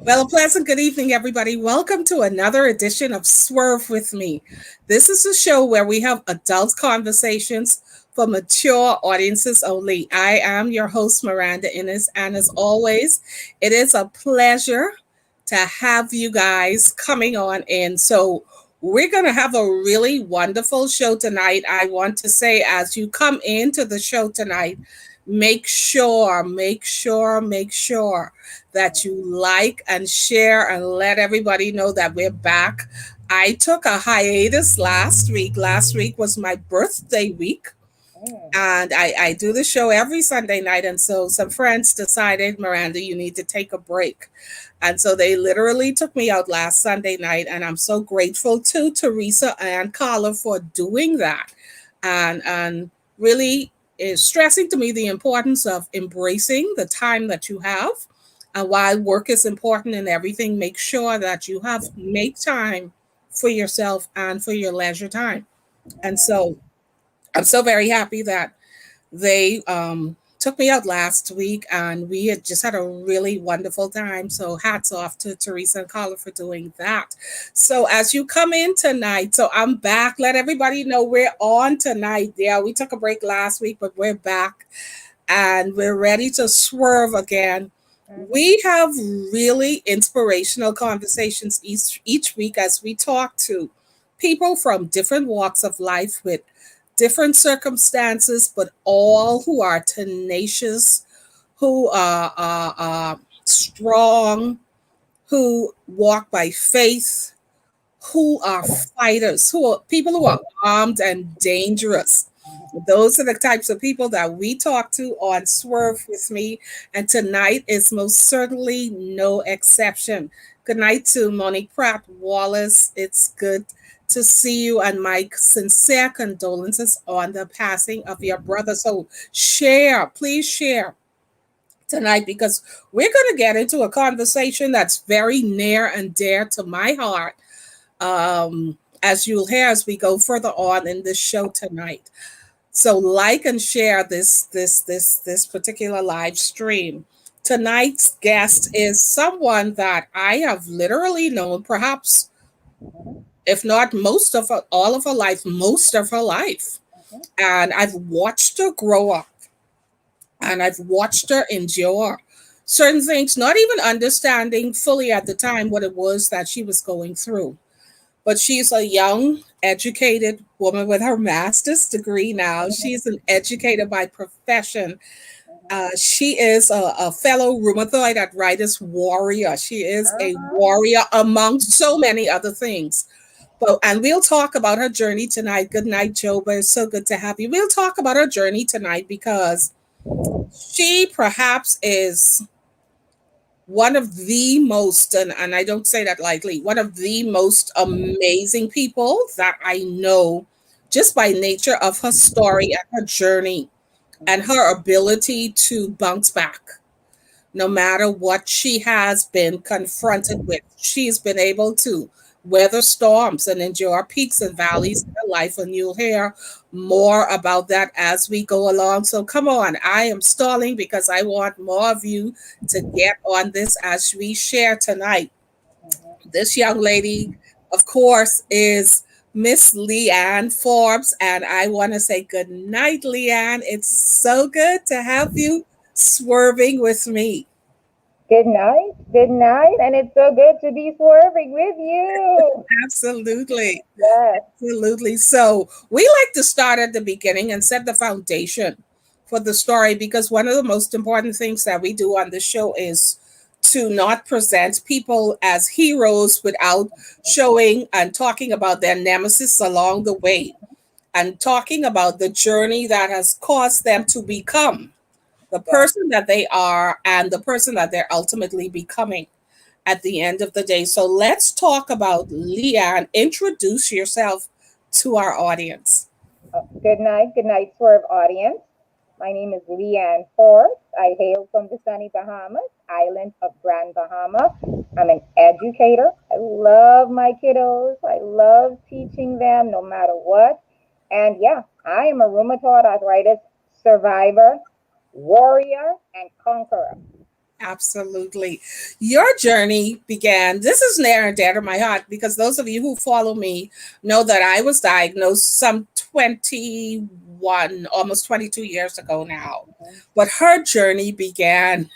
Well, a pleasant good evening, everybody. Welcome to another edition of Swerve with Me. This is a show where we have adult conversations for mature audiences only. I am your host, Miranda Innes, and as always, it is a pleasure to have you guys coming on in. So, we're going to have a really wonderful show tonight. I want to say, as you come into the show tonight, make sure that you like and share and let everybody know that we're back. I took a hiatus last week. Last week was my birthday week. Mm. And I do the show every Sunday night. And so some friends decided, Miranda, you need to take a break. And so they literally took me out last Sunday night. And I'm so grateful to Teresa and Carla for doing that. And really is stressing to me the importance of embracing the time that you have. And while work is important and everything, make sure that you have make time for yourself and for your leisure time. And so I'm so very happy that they took me out last week and we had just had a really wonderful time. So hats off to Teresa and Carla for doing that. So as you come in tonight, so I'm back. Let everybody know we're on tonight. Yeah, we took a break last week, but we're back and we're ready to swerve again. Mhm. We have really inspirational conversations each week as we talk to people from different walks of life with different circumstances, but all who are tenacious, who are strong, who walk by faith, who are fighters, who are people who are armed and dangerous. Those are the types of people that we talk to on Swerve with Me. And tonight is most certainly no exception. Good night to Monique Pratt Wallace. It's good to see you, and my sincere condolences on the passing of your brother. So share, please share tonight because we're going to get into a conversation that's very near and dear to my heart, as you'll hear as we go further on in this show tonight. So like and share this particular live stream. Tonight's guest is someone that I have literally known, perhaps if not all of her life, most of her life. And I've watched her grow up and I've watched her endure certain things, not even understanding fully at the time what it was that she was going through. But she's a young, educated woman with her master's degree now. She's an educator by profession. She is a fellow rheumatoid arthritis warrior. She is a Uh-huh. warrior among so many other things. But and we'll talk about her journey tonight. Good night, Joba. It's so good to have you. We'll talk about her journey tonight because she perhaps is one of the most, and I don't say that lightly, one of the most amazing people that I know just by nature of her story and her journey and her ability to bounce back. No matter what she has been confronted with, she's been able to weather storms and endure peaks and valleys in her life. And you'll hear more about that as we go along. So come on, I am stalling because I want more of you to get on this as we share tonight. This young lady, of course, is Miss Leeann Forbes, and I want to say good night, Leeann. It's so good to have you swerving with me. Good night. Good night. And it's so good to be swerving with you. Absolutely. Yes. Absolutely. So we like to start at the beginning and set the foundation for the story because one of the most important things that we do on the show is to not present people as heroes without showing and talking about their nemesis along the way and talking about the journey that has caused them to become the Yes. person that they are and the person that they're ultimately becoming at the end of the day. So let's talk about Leanne. Introduce yourself to our audience. Good night. Good night, Swerve audience. My name is Leeann Forbes. I hail from the sunny Bahamas, island of Grand Bahama. I'm an educator. I love my kiddos. I love teaching them no matter what. And yeah, I am a rheumatoid arthritis survivor, warrior, and conqueror. Absolutely. Your journey began, this is near and dear to my heart because those of you who follow me know that I was diagnosed some 21, almost 22 years ago now. Mhm. But her journey began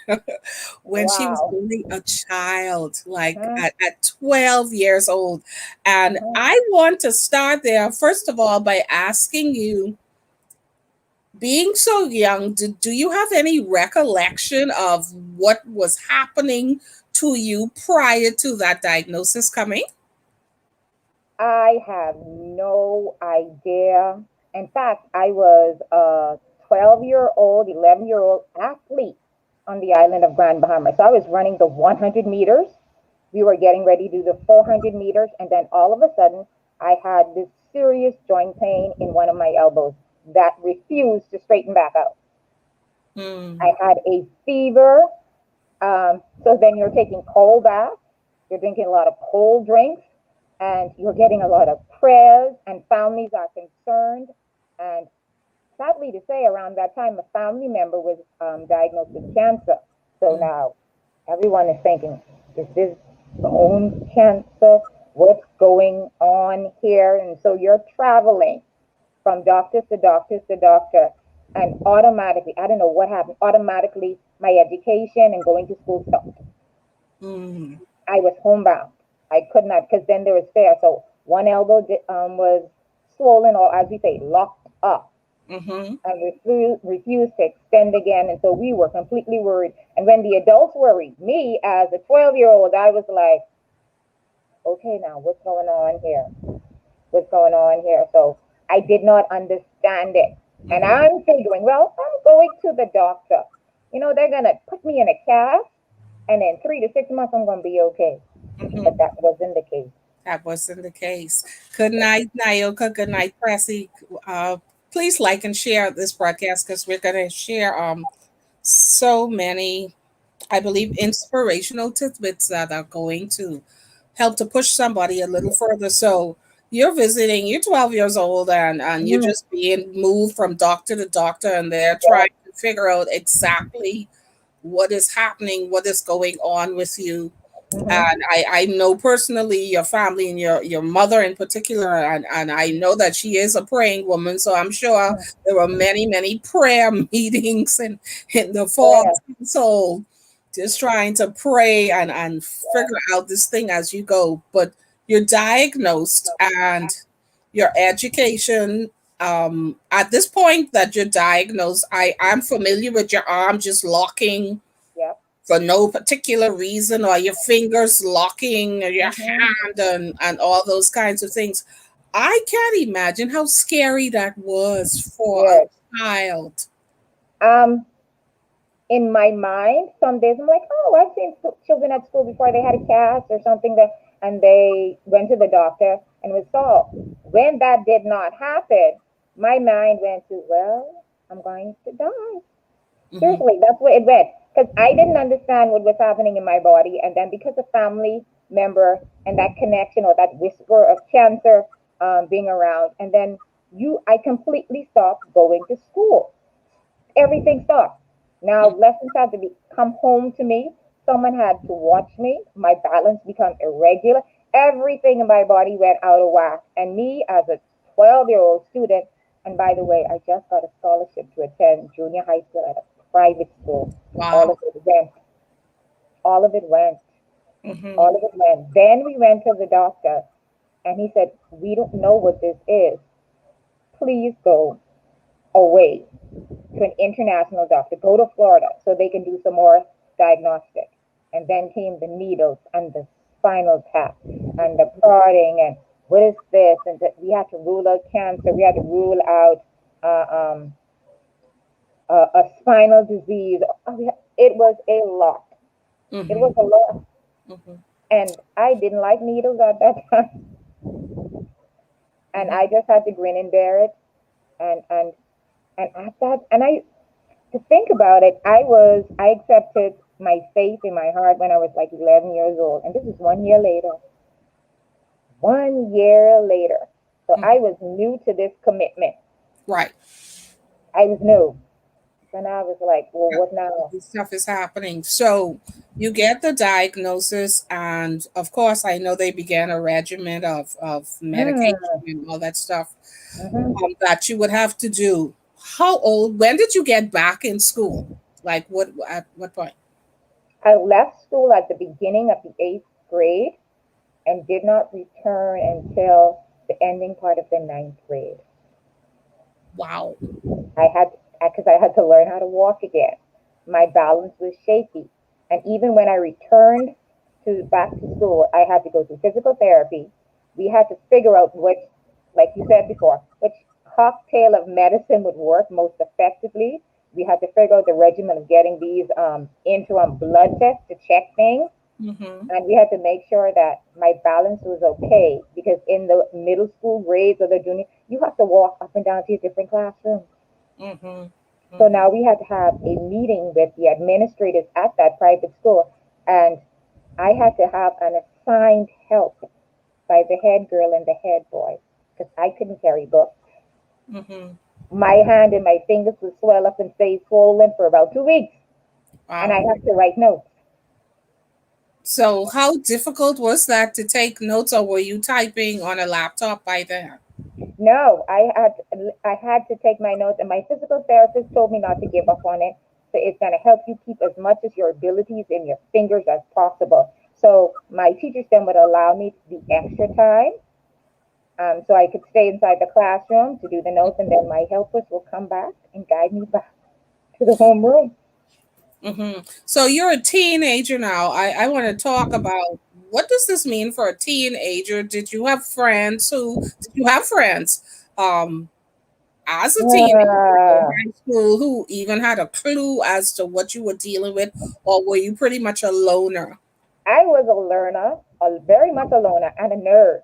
when she was Wow. only a child, like Mhm, at 12 years old. And mhm. I want to start there, first of all, by asking you, being so young, do you have any recollection of what was happening to you prior to that diagnosis coming? I have no idea. In fact, I was a 12-year-old, 11-year-old athlete on the island of Grand Bahama. So I was running the 100 meters. We were getting ready to do the 400 meters. And then all of a sudden, I had this serious joint pain in one of my elbows that refused to straighten back out. I Hmm. had a fever. So then you're taking cold baths, you're drinking a lot of cold drinks, and you're getting a lot of prayers, and families are concerned. And sadly to say, around that time, a family member was diagnosed with cancer. So Hmm. now everyone is thinking, is this bone cancer? What's going on here? And so you're traveling from doctor to doctor to doctor. And automatically, I don't know what happened, automatically my education and going to school stopped. Hmm. I was homebound. I could not, because then there was fair. So one elbow was swollen, or as we say, locked up, Hmm. and refused to extend again. And so we were completely worried. And when the adults worried, me as a 12-year-old, I was like, okay, now what's going on here? What's going on here? So I did not understand it. And Hmm. I'm figuring, well, I'm going to the doctor. They're going to put me in a cast, and in 3 to 6 months, I'm going to be okay. But Hmm. that wasn't the case. That wasn't the case. Good night, Nayoka. Good night, Pressy. Uh, please like and share this broadcast because we're going to share so many, I believe, inspirational tidbits that are going to help to push somebody a little further. So you're 12 years old and you're Mm-hmm. just being moved from doctor to doctor and they're trying to figure out exactly what is happening, what is going on with you. Mm-hmm. And I know personally your family and your mother in particular, and I know that she is a praying woman. So I'm sure there were many, many prayer meetings in the Yeah. Forbes household, just trying to pray and figure out this thing as you go. But you're diagnosed and your education, at this point that you're diagnosed, I'm familiar with your arm just locking Yeah. for no particular reason, or your fingers locking or your Mm-hmm. hand and all those kinds of things. I can't imagine how scary that was for a Yes. child. Um, in my mind, some days I'm like, oh, I've seen children at school before they had a cast or something that, and they went to the doctor and was solved. When that did not happen, my mind went to, well, I'm going to die. Hmm. Seriously, that's where it went. Because I didn't understand what was happening in my body. And then because a family member and that connection or that whisper of cancer being around, and then I completely stopped going to school. Everything stopped. Now lessons had to come home to me. Someone had to watch me. My balance became irregular. Everything in my body went out of whack. And me as a 12-year-old student, and by the way, I just got a scholarship to attend junior high school at a private school. All Wow. of it went. All of it went. Hmm. All of it went. Then we went to the doctor, and he said, "We don't know what this is. Please go away to an international doctor. Go to Florida so they can do some more diagnostic." And then came the needles and the spinal tap and the prodding and what is this? And we had to rule out cancer. We had to rule out uh, um, a spinal disease. It was a lot. It Hmm. was a lot. Hmm. And I didn't like needles at that time. And Hmm. I just had to grin and bear it. And and and at that, and I to think about it, I accepted my faith in my heart when I was like 11 years old, and this is 1 year later. 1 year later, so Hmm. I was new to this commitment. Right. I was new, And I was like, well, what now? This stuff is happening. So you get the diagnosis, and of course, I know they began a regimen of medication Mm, and all that stuff hmm that you would have to do. How old? When did you get back in school? Like what? At what point? I left school at the beginning of the eighth grade and did not return until the ending part of the ninth grade. Wow. I had because I had to learn how to walk again. My balance was shaky, and even when I returned to back to school, I had to go through physical therapy. We had to figure out which, like you said before, which cocktail of medicine would work most effectively. We had to figure out the regimen of getting these interim blood tests to check things, Mm-hmm. and we had to make sure that my balance was okay because in the middle school grades or the junior, you have to walk up and down to your different classrooms. Mm-hmm. So Mm-hmm. now we had to have a meeting with the administrators at that private school, and I had to have an assigned help by the head girl and the head boy because I couldn't carry books. Mm-hmm. My hand and my fingers would swell up and stay swollen for about 2 weeks, and I Wow. had to write notes. So how difficult was that to take notes, or were you typing on a laptop by then? No, I had to take my notes, and my physical therapist told me not to give up on it. So it's going to help you keep as much as your abilities in your fingers as possible. So my teachers then would allow me to do extra time, so I could stay inside the classroom to do the notes, and then my helpers will come back and guide me back to the homeroom. So you're a teenager now. I want to talk about what does this mean for a teenager? Did you have friends as a teenager in Uh, high school who even had a clue as to what you were dealing with, or were you pretty much a loner? I was a learner, very much a loner, and a nerd.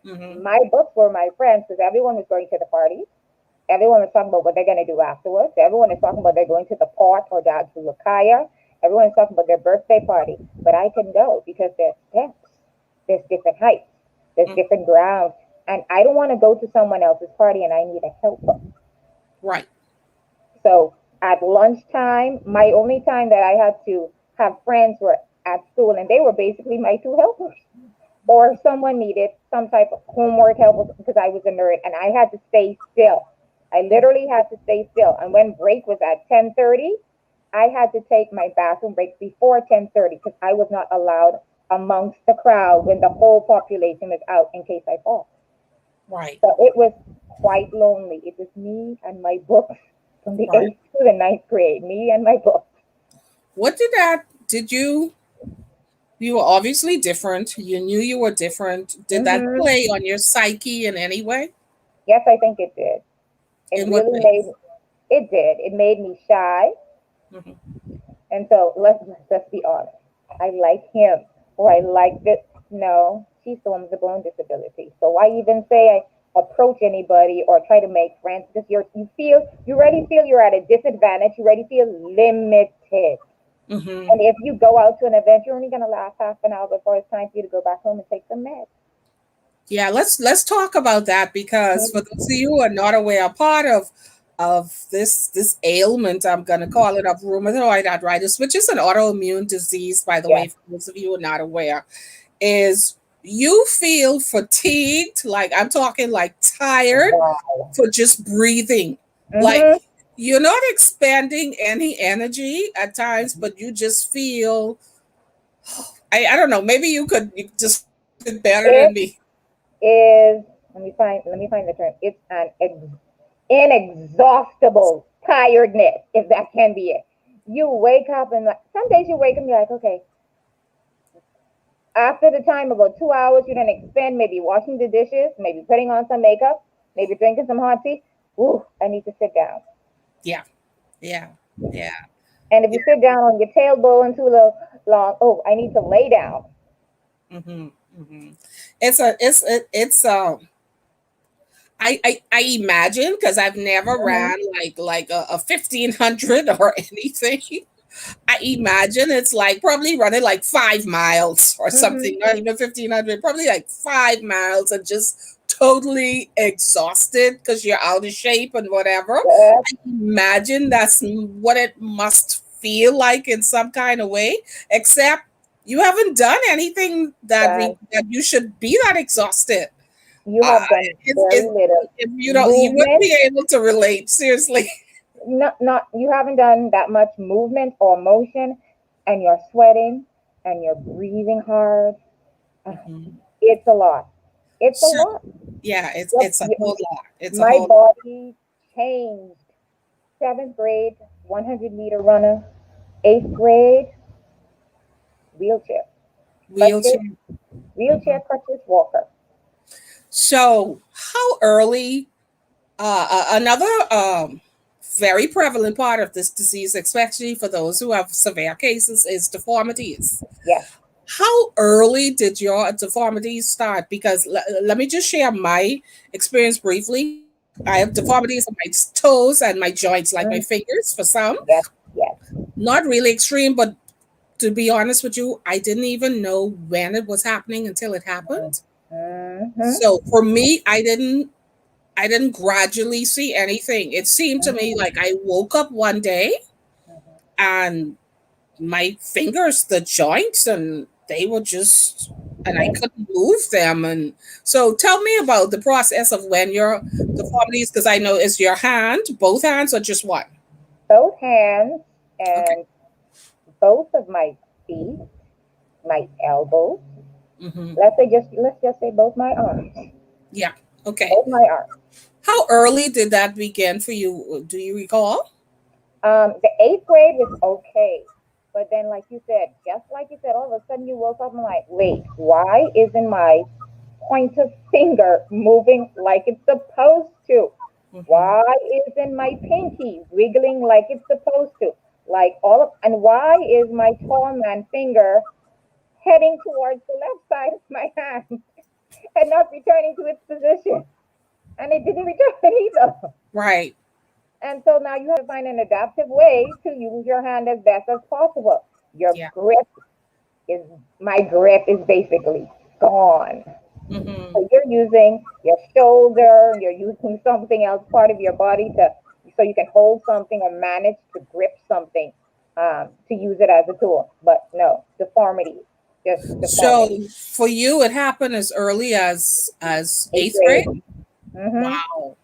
Mm-hmm. My books were my friends because everyone was going to the parties. Everyone was talking about what they're going to do afterwards. Everyone is talking about they're going to the port or down to Lakaya. Everyone is talking about their birthday party. But I can go because there's steps, there's different heights, there's Mm-hmm. different grounds. And I don't want to go to someone else's party and I need a helper. Right. So at lunchtime, my only time that I had to have friends were at school, and they were basically my two helpers. Or if someone needed some type of homework help because I was a nerd and I had to stay still. I literally had to stay still. And when break was at 10:30, I had to take my bathroom break before 10:30 because I was not allowed amongst the crowd when the whole population was out in case I fall. Right. So it was quite lonely. It was me and my books from the Right. eighth to the ninth grade. Me and my books. What did that did you were obviously different. You knew you were different. Did that Mm-hmm. play on your psyche in any way? Yes, I think it did. It In what really made ways? it did. It made me shy. Hmm. And so let's be honest. I like him or I like this. No, she's the one with the bone disability. So why even say I approach anybody or try to make friends because you already feel you're at a disadvantage. You already feel limited. Hmm. And if you go out to an event, you're only gonna last half an hour before it's time for you to go back home and take some meds. Yeah, let's talk about that because for those of you who are not aware, part of this ailment, I'm gonna call it, of rheumatoid arthritis, which is an autoimmune disease, by the way, Yes. for those of you who are not aware, is you feel fatigued, like I'm talking like tired Wow. for just breathing. Like Mm-hmm. you're not expanding any energy at times, but you just feel I don't know, maybe you could describe it better than It me. is. Let me find the term. It's an inexhaustible tiredness, if that can be it. You wake up and like, some days you wake up and you're like, okay, after the time about 2 hours, you then expend maybe washing the dishes, maybe putting on some makeup, maybe drinking some hot tea. Ooh, I need to sit down. Yeah, yeah, yeah, And if yeah. you sit down on your tailbone too long, oh, I need to lay down. Hmm. Hmm. It's I imagine because I've never Mm-hmm. ran like a 1500 or anything. I imagine it's like probably running like 5 miles or Mm-hmm. something, not even 1500, probably like 5 miles and just totally exhausted because you're out of shape and whatever. Yes, I imagine that's what it must feel like in some kind of way, except you haven't done anything done. that you should be that exhausted. You Uh, have done very it's little if you don't, you wouldn't movement. be able to relate. Seriously. Not you haven't done that much movement or motion, and you're sweating and you're breathing hard. Mhm. It's a lot. It's a So lot. yeah, Yep. it's a whole lot. It's a My whole body changed. Seventh grade, 100-meter runner. Eighth grade, wheelchair, crutches, wheelchair. wheelchair, crutches, walker. So, how early? Another very prevalent part of this disease, especially for those who have severe cases, is deformities. Yes. How early did your deformities start? Because let me just share my experience briefly. I have deformities on my toes and my joints, like my Mm, fingers for some. yes. Yes. Not really extreme, but to be honest with you, I didn't even know when it was happening until it happened. Mm-hmm. So for me, I didn't gradually see anything. It seemed to me Mm-hmm. like I woke up one day Mm-hmm. and my fingers, the joints, and they were just, and I Yes. couldn't move them. And so tell me about the process of when your deformities, because I know it's your hand, both hands, or just one. Both hands Okay. and both of my feet, my elbows. Mm-hmm. Let's just say both my arms. Yeah. Okay. Both my arms. How early did that begin for you? Do you recall? The eighth grade was okay. But then, like you said, just like you said, all of a sudden you woke up and like, wait, why isn't my pointer finger moving like it's supposed to? Mm-hmm. Why isn't my pinky wiggling like it's supposed to? And why is my tall man finger heading towards the left side of my hand and not returning to its position? And it didn't return either. Right. And so now you have to find an adaptive way to use your hand as best as possible. Your Yeah. grip is, my grip is basically gone. Mm-hmm. So you're using your shoulder, you're using something else, part of your body so you can hold something or manage to grip something to use it as a tool. But no, deformity, just So deformity. for you, it happened as early as Eighth eighth grade. grade. Mm-hmm. Wow.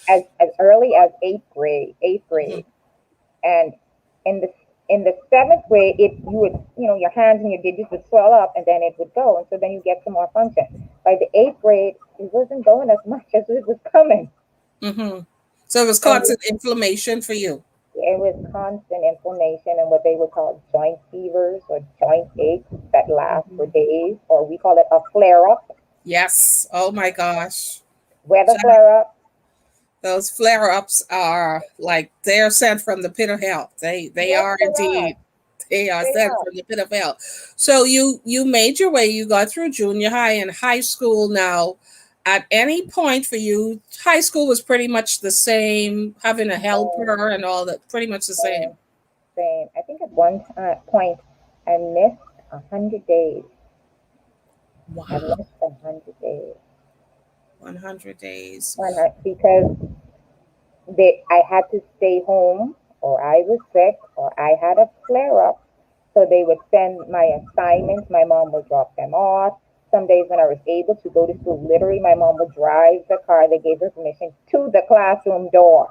As early as eighth grade. Eighth Mhm. grade. And in the seventh grade, you would, your hands and your digits would swell up, and then it would go, and so then you get some more function. By the eighth grade, it wasn't going as much as it was coming, Mm-hmm. So it was and constant inflammation for you. it was constant inflammation and what they would call joint fevers or joint aches that last for Mhm. days, or we call it a flare up, Yes. Oh my gosh. weather So flare up. those flare ups are like they're sent from the pit of hell. They Yes, are they are. indeed. They are They sent are. from the pit of hell. So you made your way. You got through junior high and high school. Now, at any point for you, high school was pretty much the same. Having a Same, helper and all that, pretty much the same, same. same. I think at one point I missed 100 days. I Wow, missed 100 days. 100 days. Because I had to stay home, or I was sick, or I had a flare up. So they would send my assignments. My mom would drop them off. Some days when I was able to go to school, literally, my mom would drive the car. They gave her permission to the classroom door,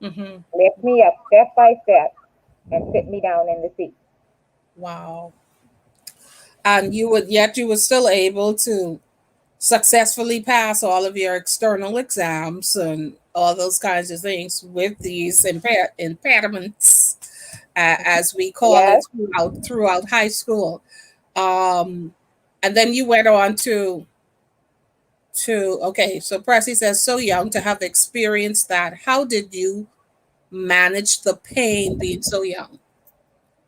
Mm-hmm. lift me up step by step, and sit me down in the seat. Wow. And you were still able to successfully pass all of your external exams and all those kinds of things with these impediments, as we call it Yes, throughout high school. Um, and then you went on to okay. So Pressy says, so young to have experienced that. How did you manage the pain being so young?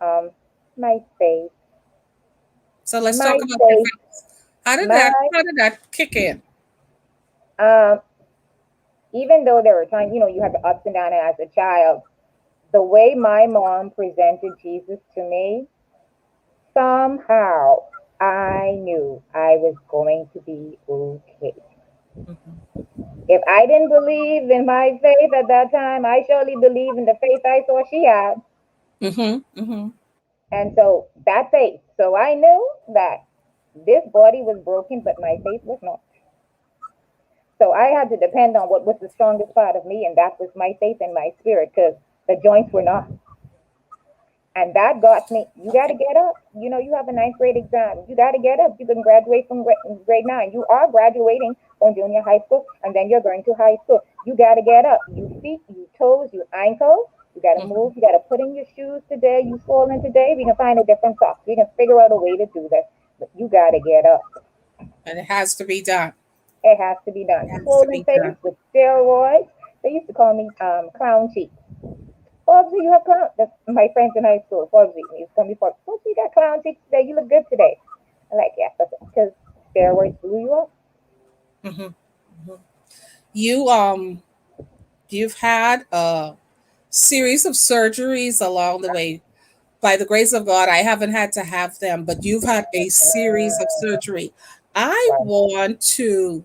um, my face, So let's my talk about your face, face. my How did that kick in? um, even though there were times, you had the ups and downs as a child, the way my mom presented Jesus to me, somehow I knew I was going to be okay. Mm-hmm. If I didn't believe in my faith at that time, I surely believe in the faith I saw she had. Mm-hmm. Mm-hmm. And so that faith. So I knew that this body was broken, but my faith was not. So I had to depend on what was the strongest part of me, and that was my faith and my spirit, because the joints were not. And that got me, you got to Okay. get up. You know, you have a ninth grade exam. You got to get up. You can graduate from grade nine. You are graduating from junior high school, and then you're going to high school. You got to get up. You feet, you toes, you ankles. You got to Mm-hmm. move. You got to put in your shoes today. You swollen today. We can find a different sock. We can figure out a way to do this. But you got to get up. And it has to be done. It has to be done. It has to Swollen be face done. with steroids. They used to call me clown cheeks. Forbes, you have clown. That's my friends in high school. Forbes, you used to call me Forbes. Forbes, you got clown cheeks today. You look good today. I'm like, yeah, that's because steroids blew you up. Mm-hmm. Mm-hmm. You you've had a series of surgeries along the way. By the grace of God, I haven't had to have them, but you've had a series of surgery. I Right. want to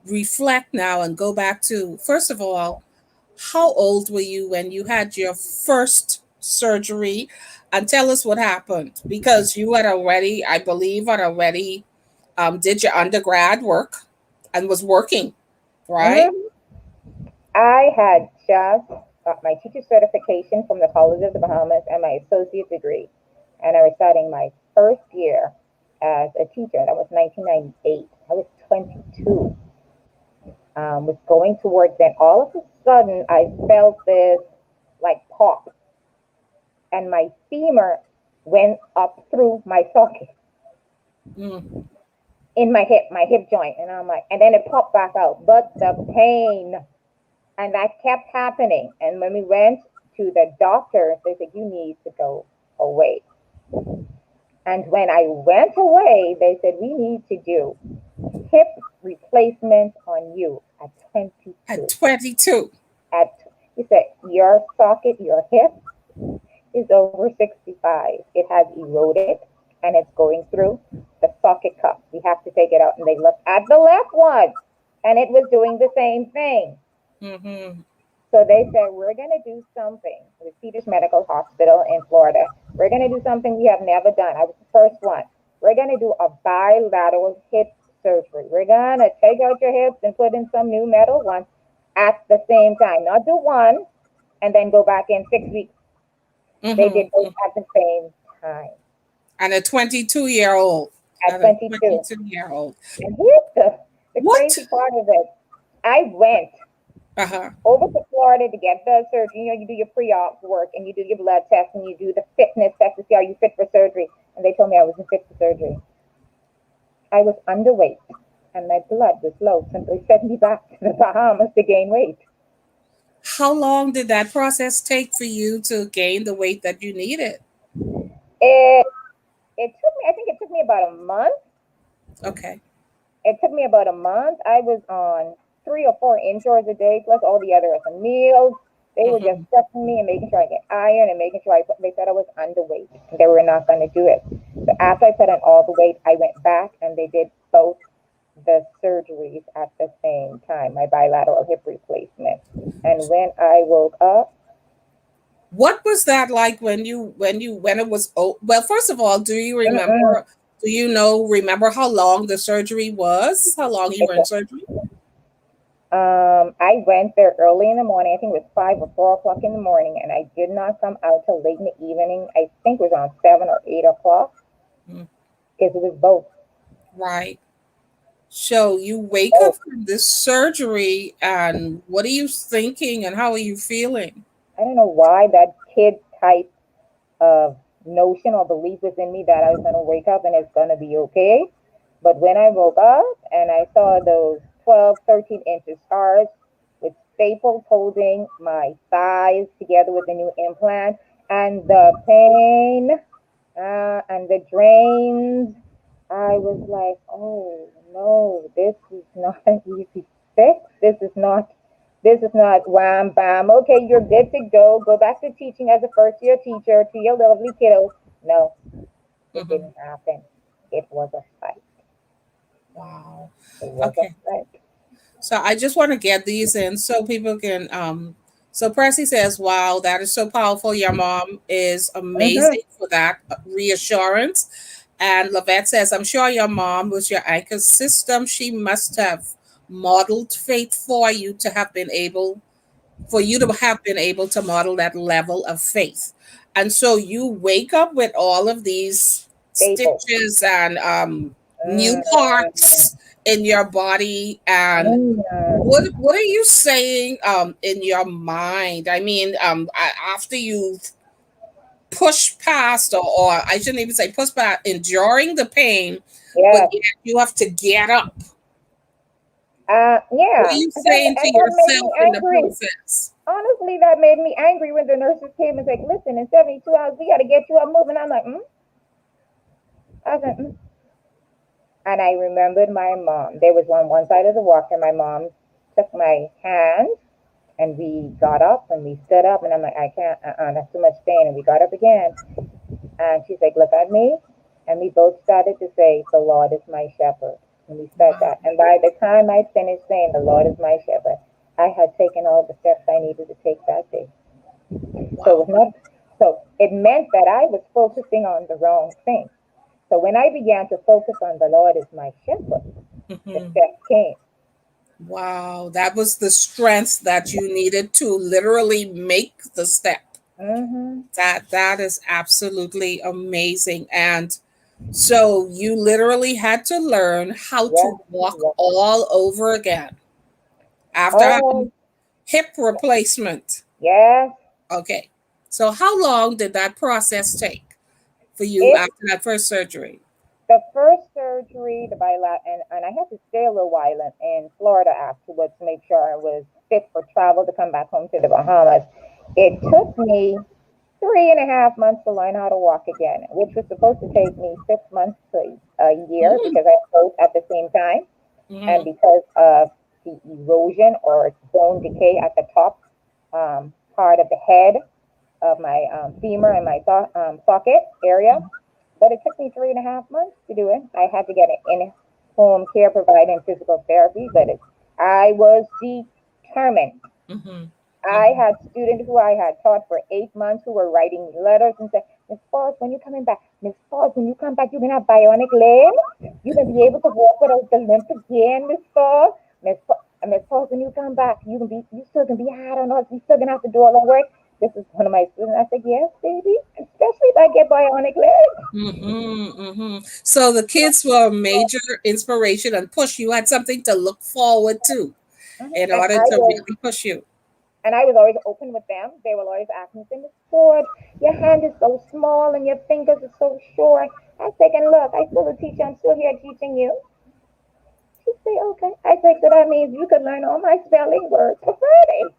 reflect now and go back to, first of all, how old were you when you had your first surgery? And tell us what happened, because you had already, I believe, had already did your undergrad work and was working, right? Mm-hmm. I had just got my teacher certification from the College of the Bahamas and my associate degree. And I was starting my first year as a teacher. That was 1998. I was 22. Was going towards then. All of a sudden, I felt this like pop, and my femur went up through my socket Mm, in my hip joint. And I'm like, and then it popped back out. But the pain, and that kept happening. And when we went to the doctors, they said, you need to go away. And when I went away, they said, we need to do hip replacement on you at at 22. 22. At He said, your socket, your hip is over 65. It has eroded and it's going through the socket cup. We have to take it out. And they looked at the left one and it was doing the same thing. Mm-hmm. So they said, we're going to do something with Peters Medical Hospital in Florida. We're going to do something we have never done. I was the first one. We're going to do a bilateral hip surgery. We're going to take out your hips and put in some new metal ones at the same time. Not do one and then go back in 6 weeks. They did Mm-hmm. both at the same time And a 22-year-old. at And a 22. 22-year-old. And here's the What? crazy part of it. I went Uh-huh. over to Florida to get the surgery. You know, you do your pre-op work and you do your blood test and you do the fitness test to see are you fit for surgery. And they told me I wasn't fit for surgery. I was underweight and my blood was low, so they sent me back to the Bahamas to gain weight. How long did that process take for you to gain the weight that you needed? It it took me. I think it took me about a month. Okay. It took me about a month. I was on 3 or 4 insureds a day, plus all the other meals. They were just Mm-hmm. stressing me and making sure I get iron and making sure they said I was underweight. They were not going to do it. So after I put on all the weight, I went back and they did both the surgeries at the same time, my bilateral hip replacement. And when I woke up, What was that like when it was, oh, well, first of all, do you remember, remember how long the surgery was? How long you it were in surgery? I went there early in the morning. I think it was 5 or 4 o'clock in the morning, and I did not come out till late in the evening. I think it was on 7 or 8 o'clock Mm, because it was both. right. So you wake up Oh, from this surgery, and what are you thinking, and how are you feeling? I don't know why that kid type of notion or belief was in me that I was going to wake up and it's going to be okay. But when I woke up and I saw those 12, 13 inches scars with staples holding my thighs together with the new implant and the pain and the drains, I was like, oh no, this is not an easy fix. This is not wham bam. Okay, you're good to go. Go back to teaching as a first year teacher to your lovely kiddos. No, it Hmm. didn't happen. It was a fight. Wow. It wasn't Okay. like, So I just want to get these in so people can so Percy says, wow, that is so powerful. Your mom is mm-hmm, amazing for that reassurance. And Lavette says, I'm sure your mom was your anchor system. She must have modeled faith for you to have been able for you to have been able to model that level of faith. And so you wake up with all of these staples. stitches and new Mm-hmm, parts in your body. And mm-hmm. what are you saying in your mind? I mean, after you push past, or I shouldn't even say push past, enduring the pain, but Yes. yet you have to get up. What are Yeah. you And that, saying to and that made me yourself in the angry. process? Honestly, that made me angry when the nurses came and said, listen, in 72 hours, we got to get you up moving. I'm like, I was like, And I remembered my mom. There was one side of the walker. My mom took my hand and we got up and we stood up. And I'm like, I can't, that's too much pain. And we got up again. And she's like, look at me. And we both started to say, the Lord is my shepherd. And we said Wow. that. And by the time I finished saying, the Lord is my shepherd, I had taken all the steps I needed to take that day. So it was Wow. not, so it meant that I was focusing on the wrong thing. So when I began to focus on the Lord as my shepherd, the Mhm. steps came. Wow, that was the strength that you needed to literally make the step. Mm-hmm. That is absolutely amazing. And so you literally had to learn how Yes, to walk yes. all over again after Oh, having hip replacement. yes. Okay. So how long did that process take for you It after that first surgery? the first surgery, the bilat, and I had to stay a little while in Florida afterwards to make sure I was fit for travel to come back home to the Bahamas. It took me 3.5 months to learn how to walk again, which was supposed to take me 6 months to a year Mm, because I both at the same time, and mhm, because of the erosion or bone decay at the top part of the head of my femur and my socket area. But it took me 3.5 months to do it. I had to get an in-home care provider and physical therapy, but I was determined. mhm, I mhm. had students who I had taught for 8 months who were writing me letters and said, Miss Forbes, when you coming back? Miss Forbes, when you come back, you're gonna have bionic legs. You're gonna be able to walk without the limp again, Miss Forbes. Miss Forbes, when you come back, you still gonna be hard on us. You still gonna have to do all the work. This is one of my students. I said, yes, baby, especially if I get bionic legs. So the kids were a major inspiration and push. You had something to look forward to Mhm. in order to really push you. And I was always open with them. They will always ask me, Miss Ford, your hand is so small and your fingers are so short. I say, and look, I still a teacher. I'm still here teaching you. She say, okay. I say, so that means you could learn all my spelling words for Friday.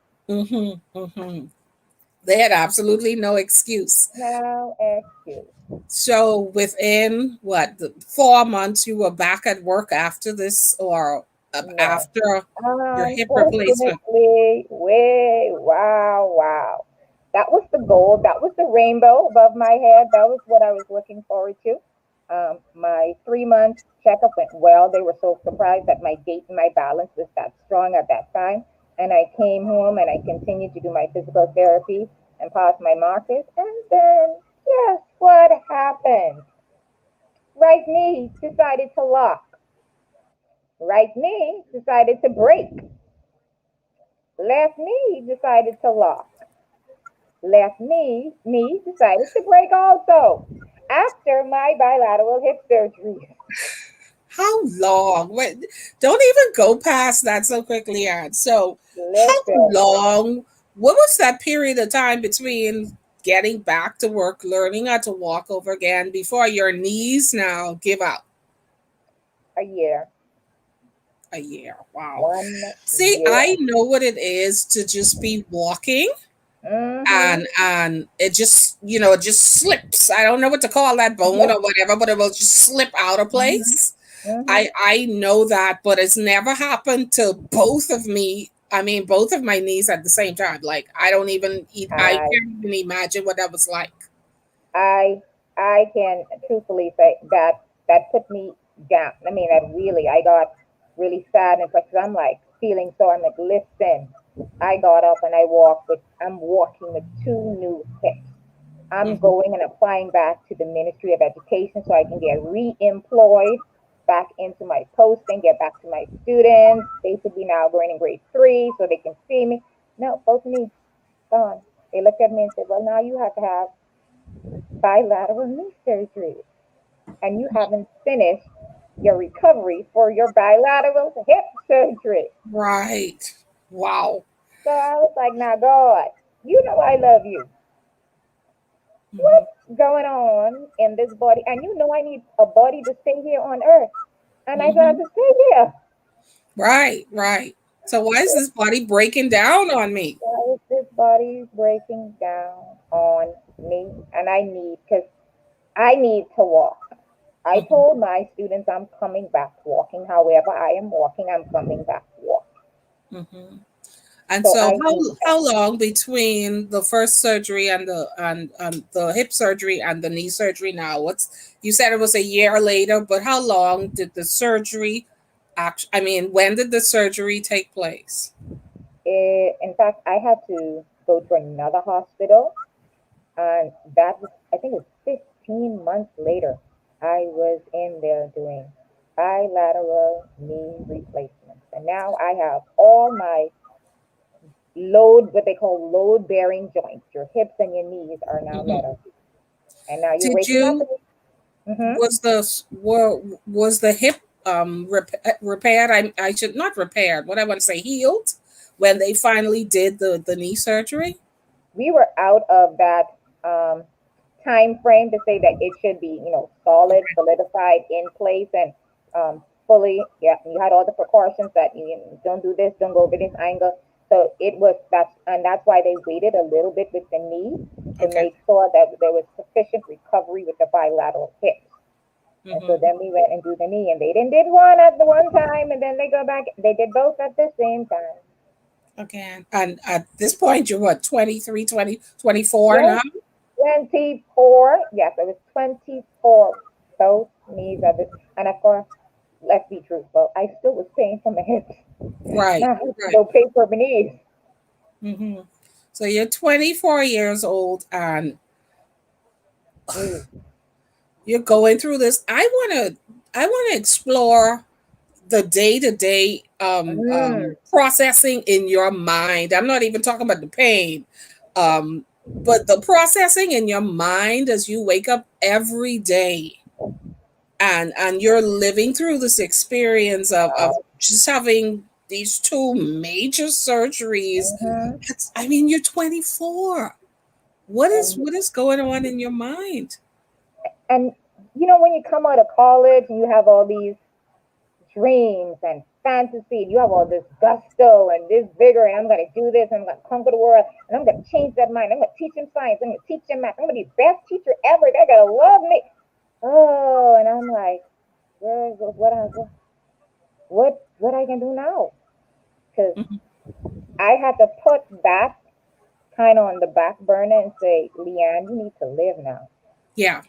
They had absolutely no excuse. No excuse. So within what 4 months, you were back at work after this, or No. after your hip replacement. Unfortunately, wow, wow. That was the goal. That was the rainbow above my head. That was what I was looking forward to. My 3 month checkup went well. They were so surprised that my gait and my balance was that strong at that time. And I came home and I continued to do my physical therapy and pass my markers. And then, guess what happened? Right knee decided to lock. Right knee decided to break. Left knee decided to lock. Left knee decided to break also after my bilateral hip surgery. How long? Wait, don't even go past that so quickly, Anne. So, how Listen, long? What was that period of time between getting back to work, learning how to walk over again, before your knees now give out? a year. A year. Wow. One See, year. I know what it is to just be walking Mm-hmm. and it just it just slips. I don't know what to call that bone Yep. or whatever, but it will just slip out of Mm-hmm. place. Mm-hmm. I know that, but it's never happened to both of me. I mean, both of my knees at the same time. Like I don't even eat. I I can't even imagine what that was like. I I can truthfully say that that put me down. I mean, that really, I got really sad and because I'm like feeling so. I'm like, listen, I got up and I'm walking with two new hips. I'm Mhm. going and applying back to the Ministry of Education so I can get re-employed back into my posting, get back to my students. They should be now going in grade 3 so they can see me. No, both knees gone. They looked at me and said, well, now you have to have bilateral knee surgery and you haven't finished your recovery for your bilateral hip surgery. Right. Wow. So I was like, now, God, you know I love you. Mhm. What's going on in this body? And you know I need a body to stay here on earth. And I said Mhm. to stay here. Right, right. So why is this body breaking down on me? Why is this body breaking down on me? And because I need to walk. I Mhm. told my students I'm coming back walking. However, I am walking, I'm coming back walking. Mhm. And So so I need that. how long between the first surgery and the hip surgery and the knee surgery now? What's you said it was a year later, but how long did the surgery I mean, when did the surgery take place? In fact, I had to go to another hospital, and that was, I think it was 15 months later. I was in there doing bilateral knee replacements. And now I have all my what they call load bearing joints. Your hips and your knees are now Mhm. metal. And now you're Did waking up. you Mm-hmm. was the hip repaired? I should not repaired. What I want to say healed when they finally did the knee surgery. We were out of that um, time frame to say that it should be, solid, Okay. solidified, in place, and fully. Yeah, you had all the precautions that don't do this, don't go over this angle. So it was and that's why they waited a little bit with the knee to Okay. make sure that there was sufficient recovery with the bilateral hips. And so Hmm. then we went and do the knee, and they didn't did one at the one time, and then they go back. They did both at the same time. Okay. And at this point, you're what, 23, 20, 24 Yes, now? 24. Yes, it was 24. Both knees at this. And of course, let's be truthful, I still was paying for my hips. Right. Now I Right. go pay for my knees. Hmm. So you're 24 years old and Mm. you're going through this. I want to explore the day to day Mm. processing in your mind. I'm not even talking about the pain, um, but the processing in your mind as you wake up every day and you're living through this experience of just having these two major surgeries. Mm-hmm. I mean, you're 24. And What is going on in your mind? and when you come out of college and you have all these dreams and fantasy, and you have all this gusto and this vigor, and I'm going to do this, and I'm going to conquer the world, and I'm going to change that mind. I'm going to teach them science. I'm going to teach them math. I'm going to be the best teacher ever. They're going to love me. Oh, and I'm like, what I can do now? Because Mhm. I had to put that kind of on the back burner and say, Leanne, you need to live now. Yeah.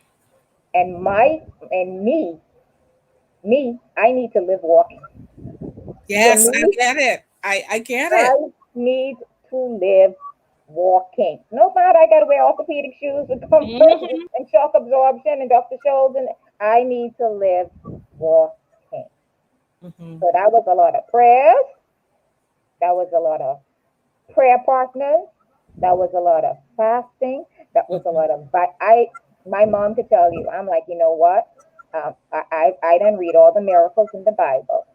And I need to live walking. For Yes, I me, get it. I get I it. need to live walking. No matter I gotta wear orthopedic shoes with comfort Hmm. and shock absorption and Dr. Scholl's, and I need to live walking. Hmm. So that was a lot of prayers. That was a lot of prayer partners. That was a lot of fasting. That was a Hmm. lot of. But my mom could tell you, I'm like, you know what? I didn't read all the miracles in the Bible,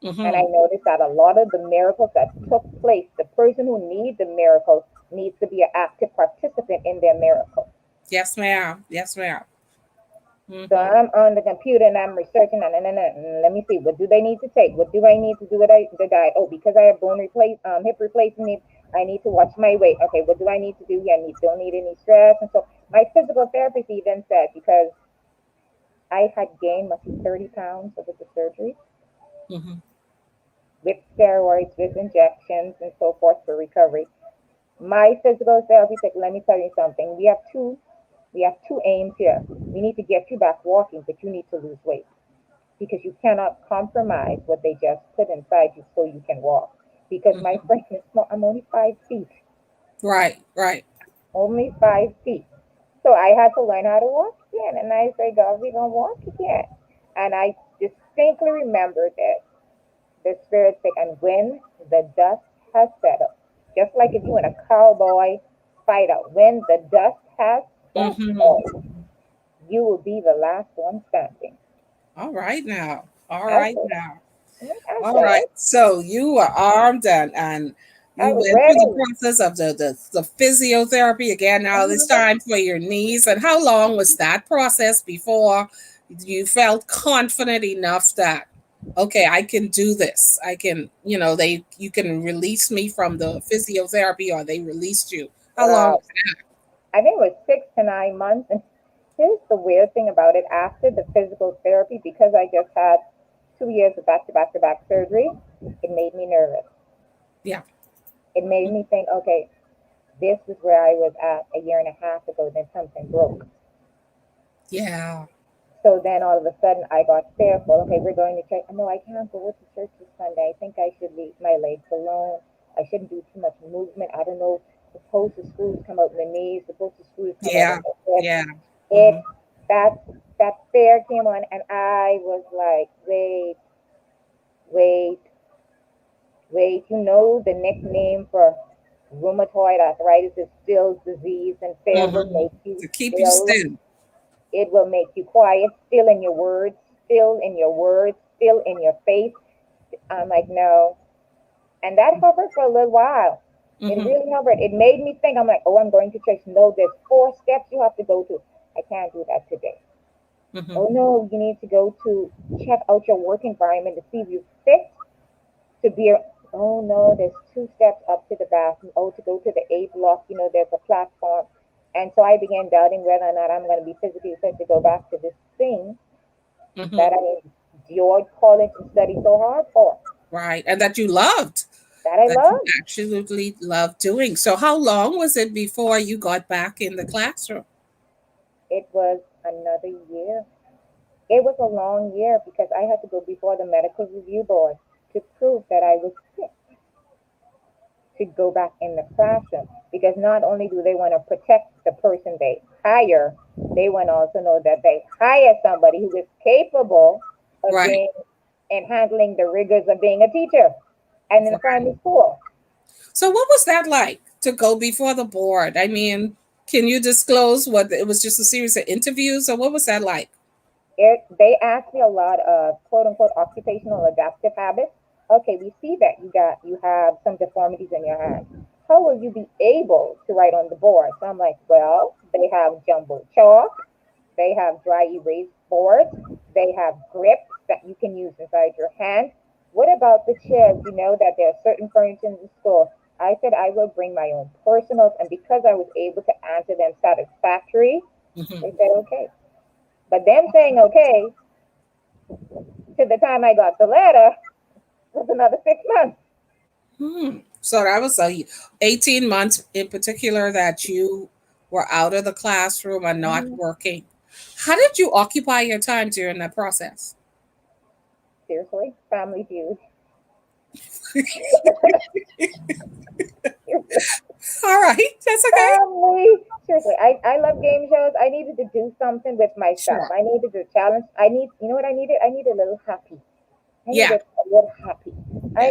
and I Hmm. noticed that a lot of the miracles that took place, the person who needs the miracle needs to be an active participant in their miracle. Yes, ma'am. Yes, ma'am. So Hmm. I'm on the computer and I'm researching and let me see, what do they need to take? What do I need to do with the diet? Oh, because I have hip replacement, I need to watch my weight. Okay, what do I need to do here? Don't need any stress. And so my physical therapist even said, because I had gained must be 30 pounds over the surgery Hmm. with steroids, with injections and so forth for recovery. My physical therapy said, let me tell you something. We have two aims here. We need to get you back walking, but you need to lose weight. because you cannot compromise what they just put inside you so you can walk. Because my Mhm. frame is small. I'm only 5 feet, Right, right. only 5 feet. So I had to learn how to walk again. And I said, God, we're going to walk again. And I distinctly remember that the Spirit said, and when the dust has settled, just like if you in a cowboy fight out, when the dust has Hmm. settled, you will be the last one standing. All right now. All I right said, now. I All right. said, So you were armed and I you was went through the ready. process of the physiotherapy again now this Mhm. time for your knees. And how long was that process before you felt confident enough that okay, I can do this. I can, they you can release me from the physiotherapy or they released you. How long Wow. was that? I think it was 6 to 9 months. And here's the weird thing about it after the physical therapy, because I just had 2 years of back to back to back surgery, it made me nervous. Yeah. It made me think, okay, this is where I was at a year and a half ago, then something broke. Yeah. So then all of a sudden I got fearful. Okay, we're going to church. No, I can't go to church this Sunday. I think I should leave my legs alone. I shouldn't do too much movement. I don't know. Supposed to screws come out in the knees. Supposed to screws come out in Yeah. the hips. Yeah. It Hmm. that that fear came on, and I was like, wait, wait. You know the nickname for rheumatoid arthritis is Still's disease, and fear will Hmm. make you To keep you still. still. It will make you quiet, still in your words, still in your words, still in your face. I'm like, no. And that hovered for a little while. It Hmm. really hovered. It made me think, I'm like, oh, I'm going to church. No, there's 4 steps you have to go to. I can't do that today. Hmm. Oh, no, you need to go to check out your work environment to see if you fit to be. Oh, no, there's 2 steps up to the bathroom. Oh, to go to the A block, there's a platform. And so I began doubting whether or not I'm going to be physically fit to go back to this thing Hmm. that I enjoyed college and studied so hard for, Right. And that you loved, that I that you loved. absolutely loved doing. So, how long was it before you got back in the classroom? It was another year. It was a long year because I had to go before the medical review board to prove that I was fit to go back in the classroom. Because not only do they want to protect the person they hire, they want to also know that they hire somebody who is capable of Right. being and handling the rigors of being a teacher and in a Right. primary school. So, what was that like to go before the board? I mean, can you disclose what it was just a series of interviews or what was that like? They ask me a lot of quote unquote occupational adaptive habits. Okay, we see that you have some deformities in your hand. How will you be able to write on the board? So I'm like, well, they have jumbo chalk, they have dry erase boards, they have grips that you can use inside your hand. What about the chairs? You know that there are certain furniture in the store. I said I will bring my own personals, and because I was able to answer them satisfactory, Hmm. they said okay. But them saying okay to the time I got the letter was another 6 months. Hmm. So, that was 18 months in particular that you were out of the classroom and not Mm, working. How did you occupy your time during that process? seriously, Family Feud. All right. That's okay. Family. Seriously, I love game shows. I needed to do something with myself. Sure. I needed to challenge. You know what I needed? I needed a little happy. I Yeah. needed a little happy. Yeah. I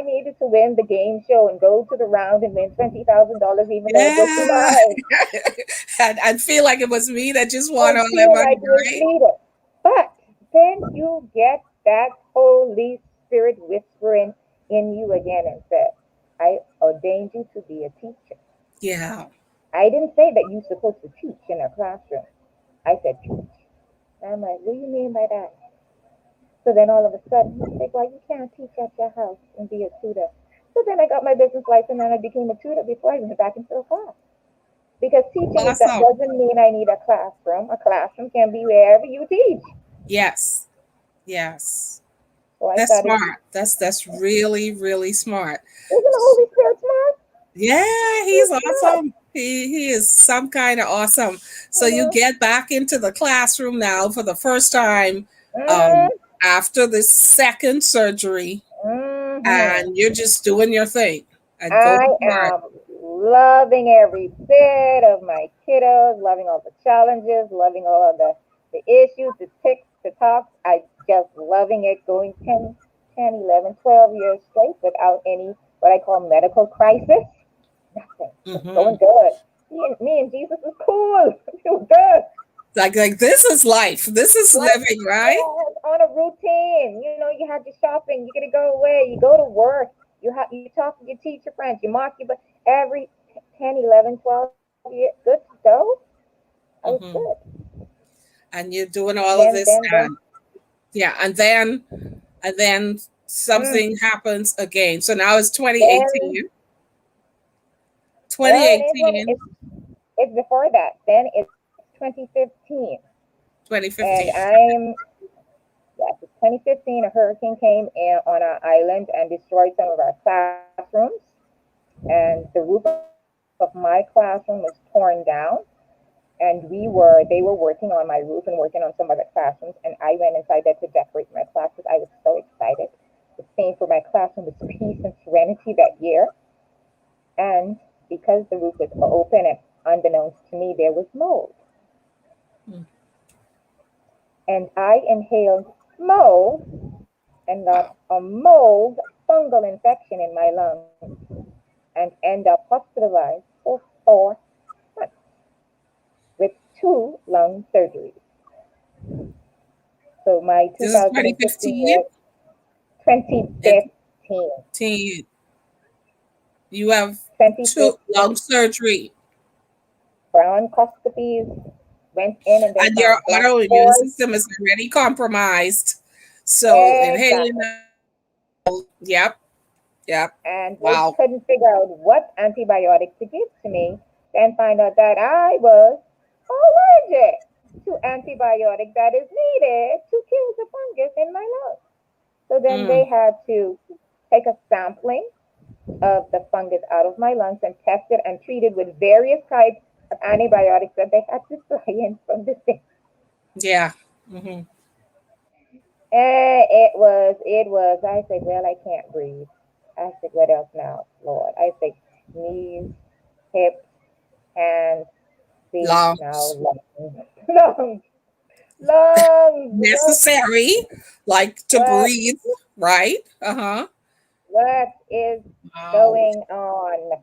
needed to win the game show and go to the round and win $20,000, even though it was Yeah. mine. I'd feel like it was me that just won And all that feel money, like it was right? needed. But then you get that Holy Spirit whispering in you again and said, I ordained you to be a teacher. Yeah. I didn't say that you're supposed to teach in a classroom. I said teach. And I'm like, what do you mean by that? So then all of a sudden, he's like, well, you can't teach at your house and be a tutor. So then I got my business license and I became a tutor before I went back into a class. Because teaching is that Awesome. doesn't mean I need a classroom. A classroom can be wherever you teach. Yes. Yes. So I That's started. smart. That's really, really smart. Isn't the Holy Spirit smart? Yeah, He's he's smart. awesome. He is some kind of awesome. So You you know? get back into the classroom now for the first time. Mm-hmm. after the second surgery, Mm-hmm. and you're just doing your thing and I going for it. am loving every bit of my kiddos, loving all the challenges, loving all of the issues, the ticks, the talks. I just loving it, going 10, 11, 12 years straight without any what I call medical crisis. Nothing. Just going Hmm. good. Me and Jesus is cool. Feel good. Like this is life. This is Like, living, right? yes, on a routine. You know, you have your shopping, you gotta go away, you go to work, you talk to your teacher friends, you mark your but every 10, 11, 12 years, good to go. I was good. Hmm. And you're doing all of Then this, then then and yeah, and then mm, something happens again. So now it's then 2018. well, it ain't what 2018, it's before that. Then it's 2015. And 2015. yes, it's 2015. A hurricane came in on our island and destroyed some of our classrooms. And the roof of my classroom was torn down. And they were working on my roof and working on some other classrooms. And I went inside there to decorate my classes. I was so excited. The theme for my classroom was peace and serenity that year. And because the roof was open and unbeknownst to me, there was mold. Mm. And I inhaled mold and got Wow. a mold fungal infection in my lungs and end up hospitalized for 4 months with 2 lung surgeries. So my This is 2015 2015. year, 2015, You have two 2015, lung surgery, bronchoscopies, went in and they and your found black autoimmune spores. system is already compromised. So inhaling Exactly. that, yep, yep. And they Wow. couldn't figure out what antibiotic to give to me. Then find out that I was allergic to antibiotic that is needed to kill the fungus in my lungs. So then they Mm. had to take a sampling of the fungus out of my lungs and test it and treat it with various types of antibiotics that they had to fly in from the States. Yeah. Hmm. And I said, well, I can't breathe. I said, what else now, Lord? I said, knees, hips, hands, feet, now Lungs lungs. Lungs, lungs. necessary, like to What, breathe, right? Uh huh. what is Wow. going on?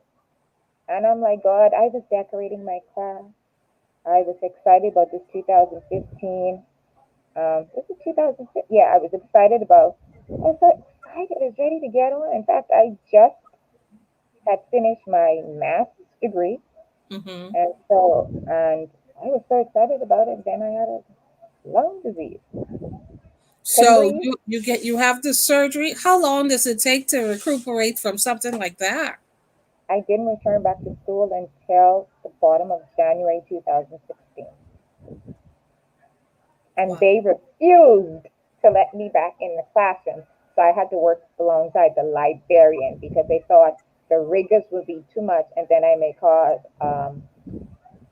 And I'm like, God, I was decorating my class. I was excited about this 2015. This is 2015. Yeah, I was excited about. I was so excited. I was ready to get on. In fact, I just had finished my master's degree, Hmm. and I was so excited about it. Then I had a lung disease. Couldn't So breathe. you have the surgery. How long does it take to recuperate from something like that? I didn't return back to school until the bottom of January 2016. And Wow. they refused to let me back in the classroom. So I had to work alongside the librarian because they thought the rigors would be too much and then I may cause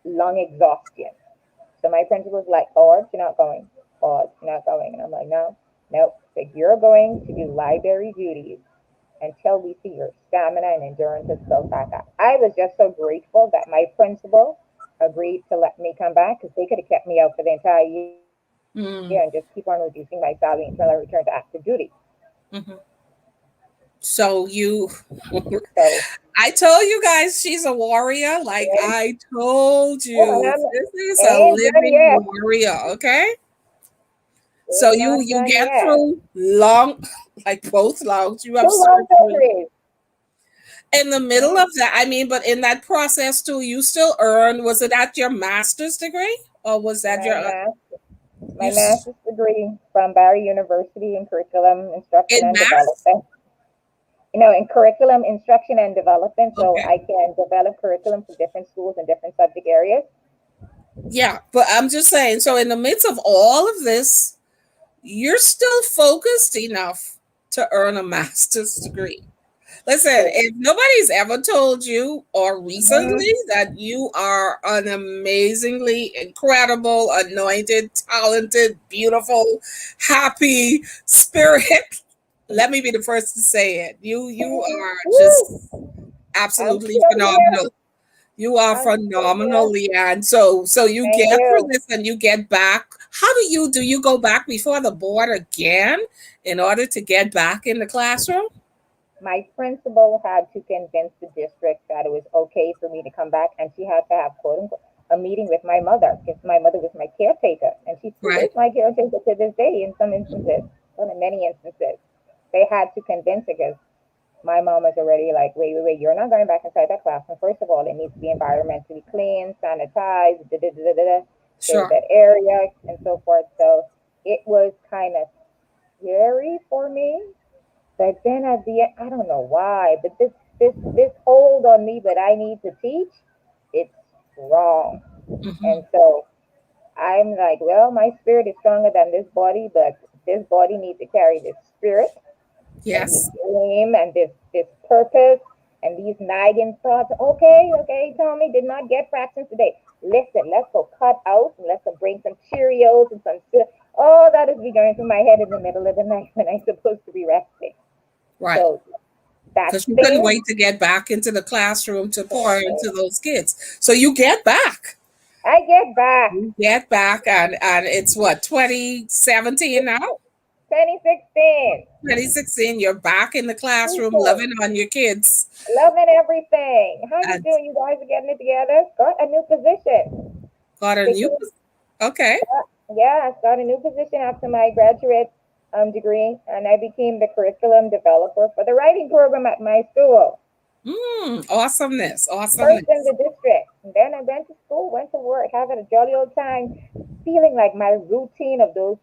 lung exhaustion. So my principal was like, Forbes, you're not going. Forbes, you're not going. And I'm like, no, nope. So you're going to do library duties until we see your stamina and endurance is built back up. I was just so grateful that my principal agreed to let me come back because they could have kept me out for the entire year and just keep on reducing Mm. my salary until I return to active duty. Hmm. So you, So, I told you guys she's a warrior. Like yeah, I told oh, and you, this is I a ain't done living yet. warrior. Okay. So It's not you done get yet. through long, like both lungs. You have Two long surgery surgeries. in the middle Mm, of that. I mean, but in that process too, you still earn. Was it at your master's degree or was that my your master, my you master's degree from Barry University in curriculum instruction in and math? development. In curriculum instruction and development, so Okay. I can develop curriculum for different schools and different subject areas. Yeah, but I'm just saying. So in the midst of all of this, you're still focused enough to earn a master's degree. Listen, So, if nobody's ever told you or mhm. recently that you are an amazingly incredible, anointed, talented, beautiful, happy spirit, let me be the first to say it. You are just Woo, I'm absolutely still here. phenomenal. You are I'm still phenomenal, here. Leanne. So you Thank get through you. this and you get back. How do you go back before the board again in order to get back in the classroom? My principal had to convince the district that it was okay for me to come back, and she had to have quote unquote a meeting with my mother because my mother was my caretaker, and she still Right. is my caretaker to this day in some instances, well, in many instances. They had to convince her because my mom was already like, wait, you're not going back inside that classroom. First of all, it needs to be environmentally clean, sanitized, clear Sure. that area, and so forth. So it was kind of scary for me. But then at the end, I don't know why, but this hold on me that I need to teach, it's wrong. Hmm. And so I'm like, well, my spirit is stronger than this body, but this body needs to carry this spirit and this Yes. dream and this purpose and these nagging thoughts. Okay, Tommy did not get fractions today. Listen, let's go cut out and let's go bring some Cheerios and some. All that is be going through my head in the middle of the night when I'm supposed to be resting. Right. So that Because you couldn't thing, wait to get back into the classroom to pour into those kids. So you get back. I get back. You get back, and it's what, 2017 now? 2016. 2016, you're back in the classroom People, loving on your kids. loving everything. How you And doing? You guys are getting it together. Got a new position. got a new, Because, okay. yeah, I got a new position after my graduate degree, and I became the curriculum developer for the writing program at my school. Awesomeness, First in awesomeness. the district. And then I went to school, went to work, having a jolly old time, feeling like my routine of those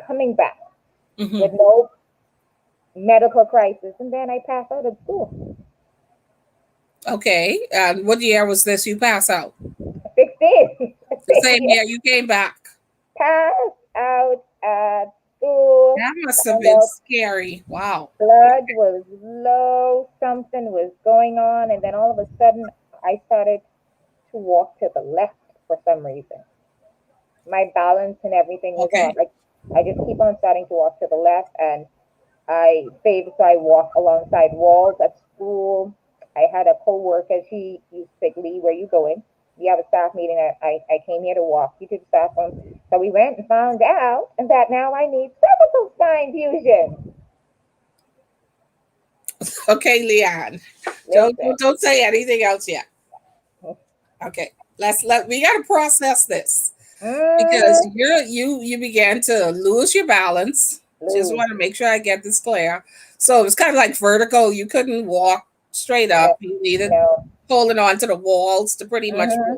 coming back with Hmm. no medical crisis. And then I passed out of school. Okay, and what year was this you pass out? 16. The Same same year. year you came back. Passed out at school. That must have Found been out scary. Wow. blood was low. Something was going on. And then all of a sudden, I started to walk to the left for some reason. My balance and everything was off. Okay. I just keep on starting to walk to the left, and I walk alongside walls at school. I had a co-worker, she used sick leave. Where you going? We have a staff meeting. I came here to walk you to the staff room. So we went and found out that now I need cervical spine fusion. Okay, Leanne. Don't, Listen. don't don't say anything else yet. Okay. Let we gotta process this. Because Mm-hmm. you began to lose your balance. Just Lose. want to make sure I get this clear. So it was kind of like vertical. You couldn't walk straight No. up. You needed No. holding on to the walls to pretty much Mm-hmm.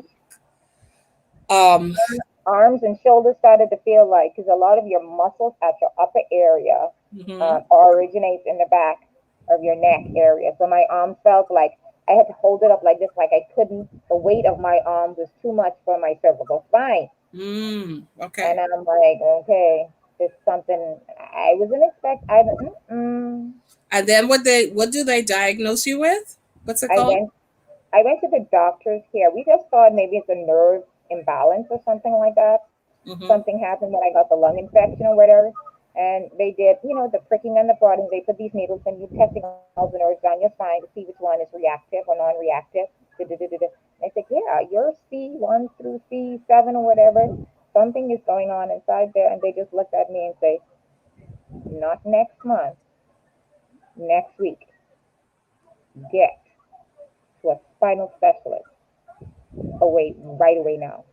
walk. Um, Arms and shoulders started to feel like, because a lot of your muscles at your upper area mhm. originates in the back of your neck area. So my arms felt like I had to hold it up like this, like I couldn't. The weight of my arms was too much for my cervical spine, and Okay. I'm like, okay, this is something I wasn't expect. And then what do they diagnose you with? What's it I called? went I went to the doctors here. We just thought maybe it's a nerve imbalance or something like that. Hmm. Something happened when I got the lung infection or whatever. And they did, the pricking and the prodding. They put these needles and you testing all the nerves down your spine to see which one is reactive or non-reactive. And I said, yeah, you're C1 through C7 or whatever. Something is going on inside there. And they just looked at me and say, not next month, next week. Get to a spinal specialist right away now.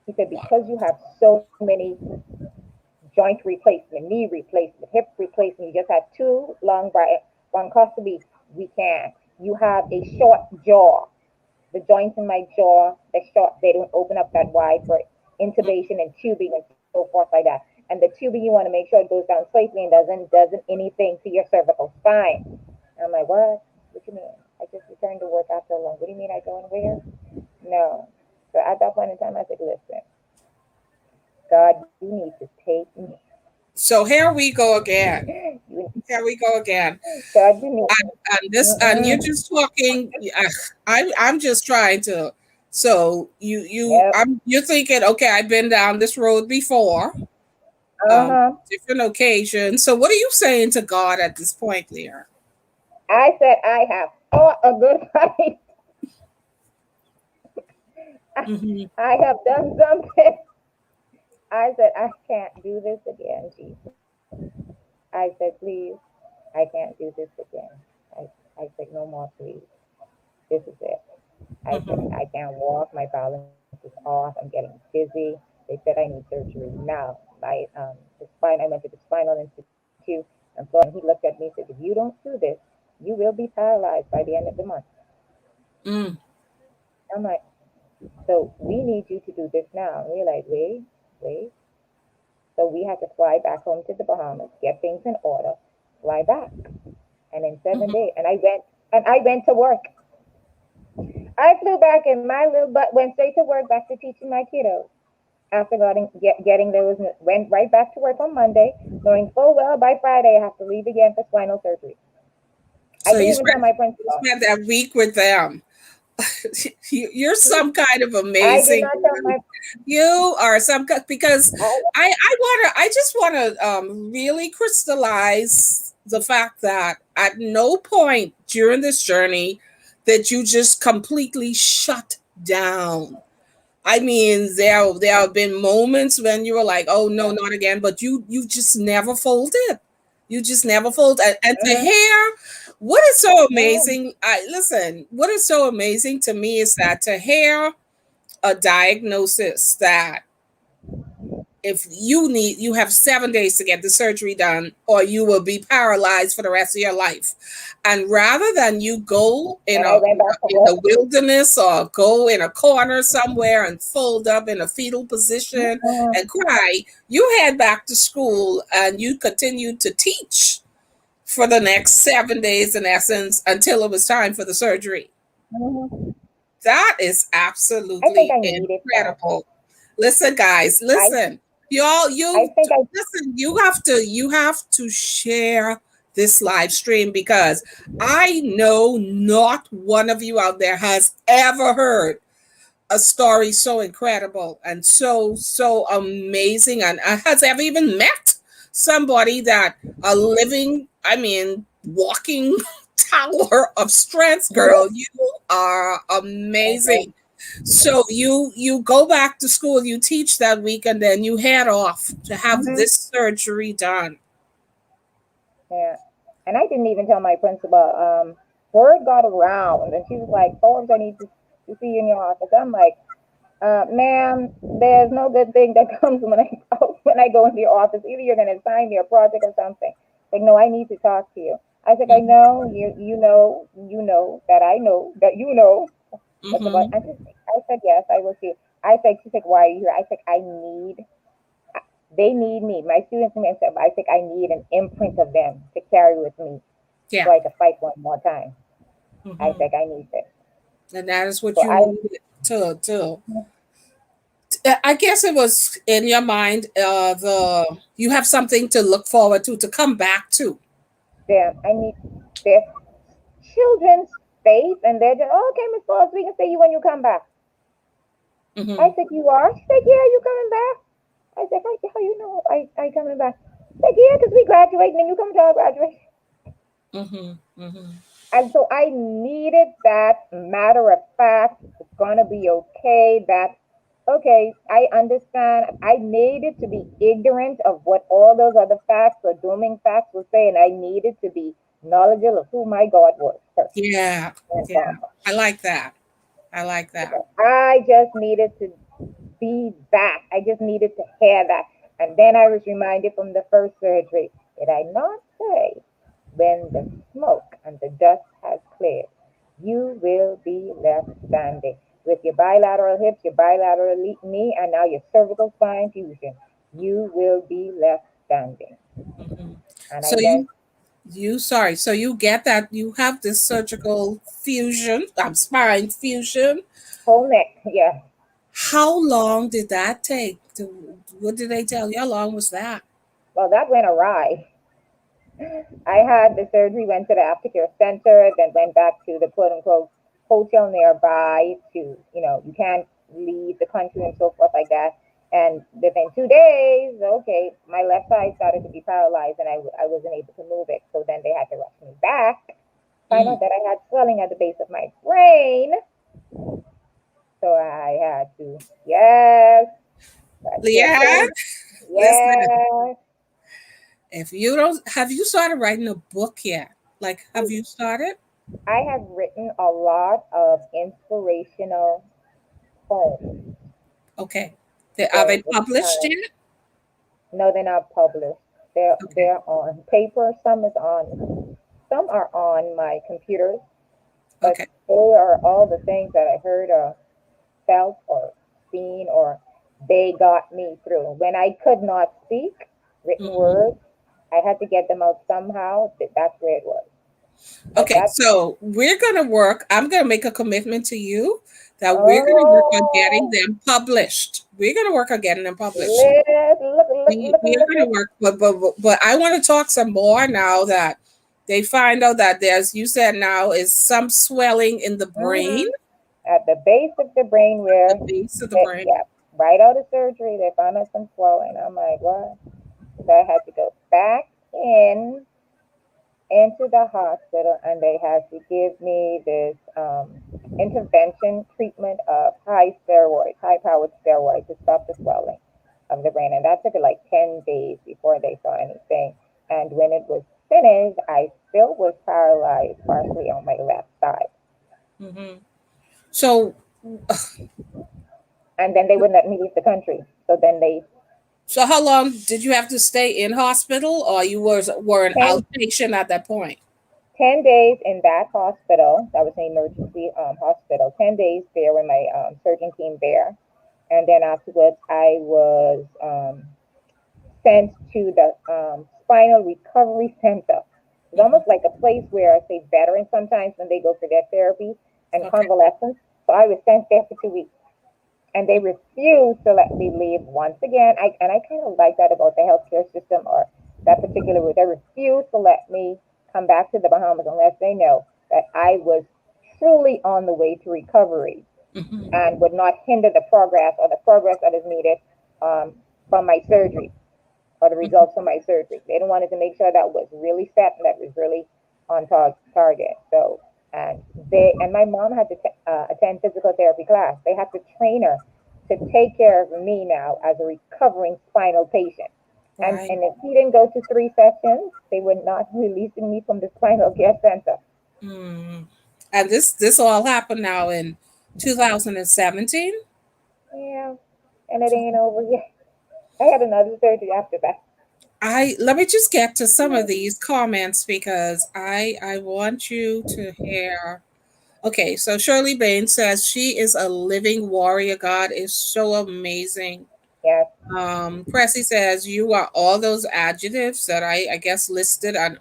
He said, Wow. because you have so many joint replacement, knee replacement, hip replacement, you just had two lung bronchoscopies, we can't. You have a short jaw. The joints in my jaw, they're short, they don't open up that wide for intubation and tubing and so forth like that. And the tubing, you want to make sure it goes down safely and doesn't anything to your cervical spine. And I'm like, what? What you mean? I just returned to work after a long. What do you mean I going where? No. So at that point in time, I said, listen, God, you need to take me. So here we go again. You Here we go again. God, you need. And you're Mm-mm. just talking. I'm just trying to. So Yep. you're thinking, okay, I've been down this road before, Uh-huh. different occasions. So what are you saying to God at this point, Leah? I said I have fought a good fight. Mm-hmm. I have done something. I said I can't do this again, Jesus. I said, please, I can't do this again. I said, no more, please. This is it. I said, Mm-hmm. I can't walk. My balance is off. I'm getting dizzy. They said I need surgery now. The spine. I went to the spinal institute and Florida, and he looked at me and said, if you don't do this, you will be paralyzed by the end of the month. Mm. I'm like, so we need you to do this now. And we're like, wait, wait. So we had to fly back home to the Bahamas, get things in order, fly back. And in seven Mm-hmm. days, and I went to work. I flew back and my little butt went straight to work, back to teaching my kiddos. After getting those, went right back to work on Monday, knowing full well by Friday I have to leave again for spinal surgery. I So didn't even tell my you principal. spent that week with them. You're some kind of I did amazing. not tell my. You are some because I, I just want to really crystallize the fact that at no point during this journey that you just completely shut down. I mean, there have been moments when you were like, "Oh no, yeah. not again!" But you just never folded. You just never fold. And to Mm-hmm. hear what is so No. amazing. I listen. What is so amazing to me is that to hear a diagnosis that if you have 7 days to get the surgery done or you will be paralyzed for the rest of your life, and rather than you go in And I went back to in the work. wilderness or go in a corner somewhere and fold up in a fetal position Mm-hmm. and cry, you head back to school and you continue to teach for the next 7 days in essence until it was time for the surgery. Mm-hmm. That is I think absolutely I needed that. incredible. Listen, guys, I listen. Y'all, I you think I. listen, you have to share this live stream because I know not one of you out there has ever heard a story so incredible and so amazing and has ever even met somebody that a living, I mean, walking tower of strength, girl. You are amazing. So you go back to school, you teach that week, and then you head off to have Mm-hmm. this surgery done. Yeah. And I didn't even tell my principal. Word got around, and she was like, "Forbes, I need to see you in your office." I'm like, "Ma'am, there's no good thing that comes when I when I go into your office. Either you're going to assign me a project or something." Like, no, I need to talk to you. I said, "I Mm-hmm, know you know that I know that you know." That's about. mm-hmm. I said, "Yes, I will see you." I said, "She said, why are you here?" I said, "I need." They need me. My students need me. I think I need an imprint of them to carry with me so Yeah. I can fight one more time. I Mm-hmm. think I need this. And that is what So you needed to I guess it was in your mind the you have something to look forward to come back to. I need their children's faith, and they're just, oh, okay, Miss Forbes, we can see you when you come back. Mm-hmm, I said, you are? She said, yeah, you coming back? I said, how you know I coming back? She said, yeah, because we graduating and you come to our graduation. mm-hmm, mm-hmm. And so I needed that matter of fact, it's going to be okay. That, okay, I understand. I needed to be ignorant of what all those other facts or dooming facts were saying. I needed to be knowledgeable of who my God was first Yeah, and yeah. foremost. I like that. I like that. I just needed to be that. I just needed to hear that. And then I was reminded from the first surgery, did I not say, when the smoke and the dust has cleared, you will be left standing with your bilateral hips, your bilateral knee, and now your cervical spine fusion. You will be left standing. Hmm. And So I then so you get that you have this surgical fusion, spine fusion. whole neck, yeah. How long did that take? What did they tell you? How long was that? Well, that went awry. I had the surgery, went to the aftercare center, then went back to the quote unquote hotel nearby to, you can't leave the country and so forth like that. And within 2 days, okay, my left side started to be paralyzed and I wasn't able to move it. So then they had to rush me back, find Mm. out that I had swelling at the base of my brain. So I had to, yes, get Leeann, those, listen, yes. if you don't, have you started writing a book yet? Like, have you started? I have written a lot of inspirational poems. Okay. Are So they it's published time. yet? No, they're not published. They're Okay. they're on paper. Some are on my computers, but Okay. they are all the things that I heard or felt or seen or they got me through. When I could not speak written Mhm. words, I had to get them out somehow. That's where it was. But Okay, that's so we're going to work. I'm going to make a commitment to you that we're going to work on getting oh, them published. We're going to work on getting them published. We are going to look. work, but I want to talk some more now that they find out that there's, you said now, is some swelling in the brain, Mm-hmm. At the base of the brain the where, base of the brain. yeah, right out of surgery, they found out some swelling. I'm like, what? So I had to go back into the hospital, and they had to give me this intervention treatment of high powered steroids to stop the swelling of the brain. And that took like 10 days before they saw anything. And when it was finished, I still was paralyzed partially on my left side. Hmm. So, And then they wouldn't let me leave the country. So then they so how long did you have to stay in hospital, or you were an 10 outpatient at that point? 10 days in that hospital. That was an emergency hospital. 10 days there when my surgeon came there. And then afterwards, I was sent to the spinal recovery center. It's Hmm. almost like a place where, say, veterans sometimes when they go for their therapy and Okay. convalescence. So I was sent there for 2 weeks. And they refused to let me leave once again. I kind of like that about the healthcare system or that particular route. They refused to let me come back to the Bahamas unless they know that I was truly on the way to recovery Hmm. and would not hinder the progress or the progress that is needed from my surgery or the Hmm. results from my surgery. They wanted to make sure that was really set and that was really on target. So, and my mom had to attend physical therapy class. They had to train her to take care of me now as a recovering spinal patient. Right. And if he didn't go to 3 sessions, they were not releasing me from the spinal care center. Mm. And this all happened now in 2017. Yeah, and it ain't over yet. I had another surgery after that. I let me just get to some of these comments because I want you to hear. Okay, so Shirley Bain says she is a living warrior. God is so amazing. Yes, Pressy says you are all those adjectives that I guess listed and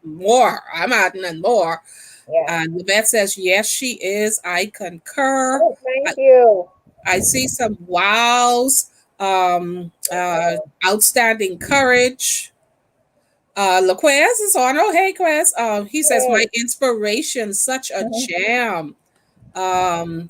more. I'm adding and more. yes. And Yvette says yes, she is. I concur. Oh, thank you. I see some wows, outstanding courage. LaQuez is on. Oh, hey, Quez. He says, my Hey. inspiration, such a jam.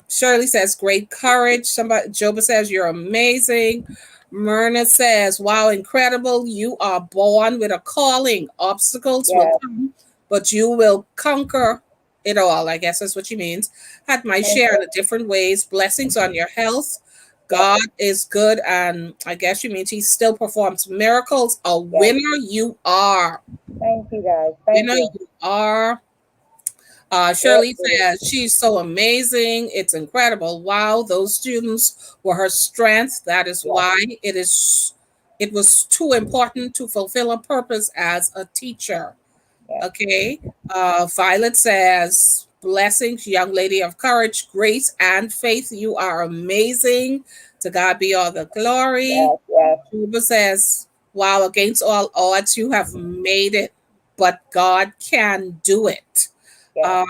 Shirley says, great courage. Somebody, Joba says, you're amazing. Myrna says, wow, incredible. You are born with a calling. Obstacles will Yes, come, but you will conquer it all. I guess that's what she means. Had my thank share in you. the different ways. Blessings on your health. Yes, God is good. And I guess she means he still performs miracles. A yes. winner you are. Thank you, guys. Thank Winner you. you are. Yes, Shirley it is. says she's so amazing. It's incredible. Wow, those students were her strength. That is Yes, why it was too important to fulfill a purpose as a teacher. yes. Okay. Violet says, blessings, young lady of courage, grace, and faith. You are amazing. To God be all the glory. Yes, yes, Juba says, wow, against all odds, you have made it, but God can do it. yes,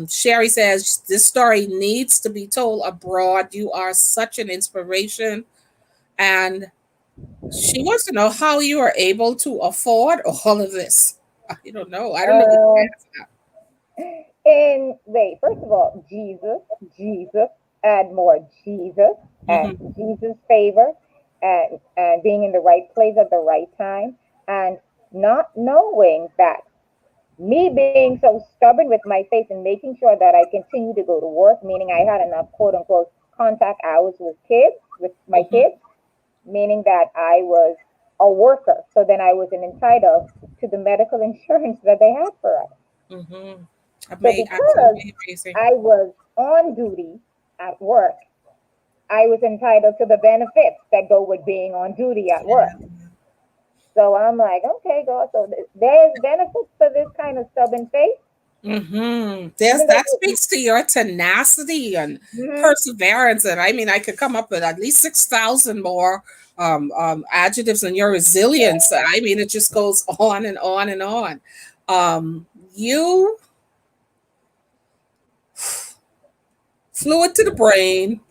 Sherry says this story needs to be told abroad. You are such an inspiration. And She wants to know how you are able to afford all of this. I don't know. I don't know what to Um, answer and wait, first of all, Jesus, Jesus, add more Jesus, that. and Jesus' favor, and being in the right place at the right time, and not knowing that me being so stubborn with my faith and making sure that I continue to go to work, meaning I had enough quote unquote contact hours with kids, with my Hmm. kids, meaning that I was a worker. So then I wasn't entitled to the medical insurance that they had for us. Hmm. So because Absolutely amazing. I was on duty at work, I was entitled to the benefits that go with being on duty at work. So I'm like, okay, God, so there's benefits for this kind of stubborn faith, There's even though that speaks to your tenacity and you, perseverance, and I mean, I could come up with at least 6,000 more adjectives on your resilience. I mean, it just goes on and on and on. You fluid to the brain,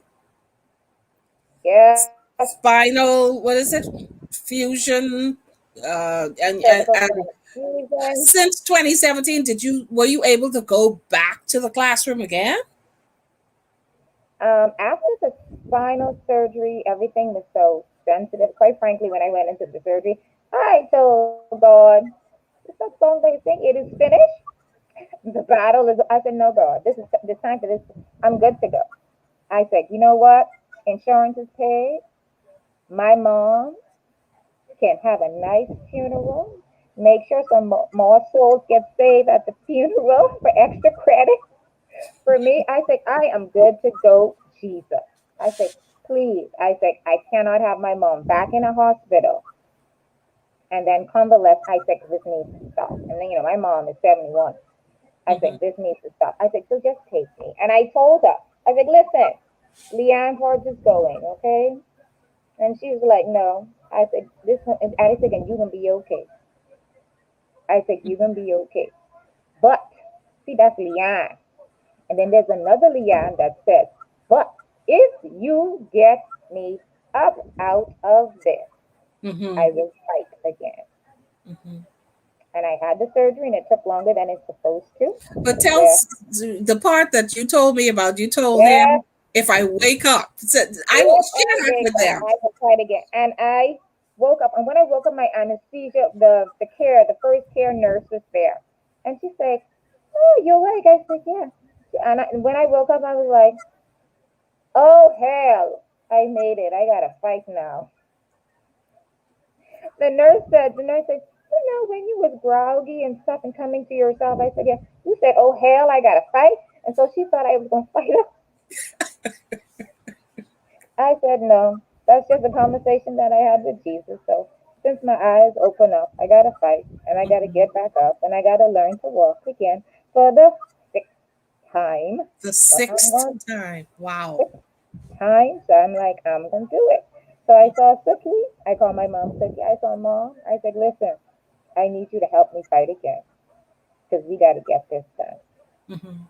yes, spinal, what is it? Fusion, cervical and spinal fusion. since 2017, were you able to go back to the classroom again? After the spinal surgery, everything was so sensitive. Quite frankly, when I went into the surgery, I told God, "Is that song they sing? It is finished. The battle is." I said, "No, God, this is the time for this. I'm good to go." I said, "You know what? Insurance is paid. My mom can have a nice funeral. Make sure some more souls get saved at the funeral for extra credit." For me, I said, I am good to go, Jesus. I said, please. I said, I cannot have my mom back in a hospital and then convalesce. I said, this needs to stop. And then, my mom is 71. I said, Hmm. this needs to stop. I said, so just take me. And I told her, I said, listen, Leeann Forbes is going, okay? And she was like, no. I said, I said, and you're going to be okay. I said, you're going to be okay. But, see, that's Leeann. And then there's another Leeann that says, but if you get me up out of this, Hmm. I will fight again. Hmm. And I had the surgery and it took longer than it's supposed to. But Yeah. the part that you told me about. You told Yes. him if I wake up, I will If I share that wake with up, them. I will fight again. And I woke up. And when I woke up, my anesthesia, the first care nurse was there. And she said, oh, you're awake. I said, yeah. And when I woke up, I was like, oh, hell. I made it. I got to fight now. The nurse said, when you was groggy and stuff and coming to yourself, I said, yeah. You said, oh, hell, I got to fight. And so she thought I was going to fight her. I said, no, that's just a conversation that I had with Jesus. So since my eyes open up, I got to fight and I got to Hmm. get back up and I got to learn to walk again for the sixth time. The But I'm sixth going time. Wow. sixth time. So I'm like, I'm going to do it. So I saw Sookie. I called my mom, Sookie. I saw mom. I said, listen, I need you to help me fight again because we got to get this done. Hmm.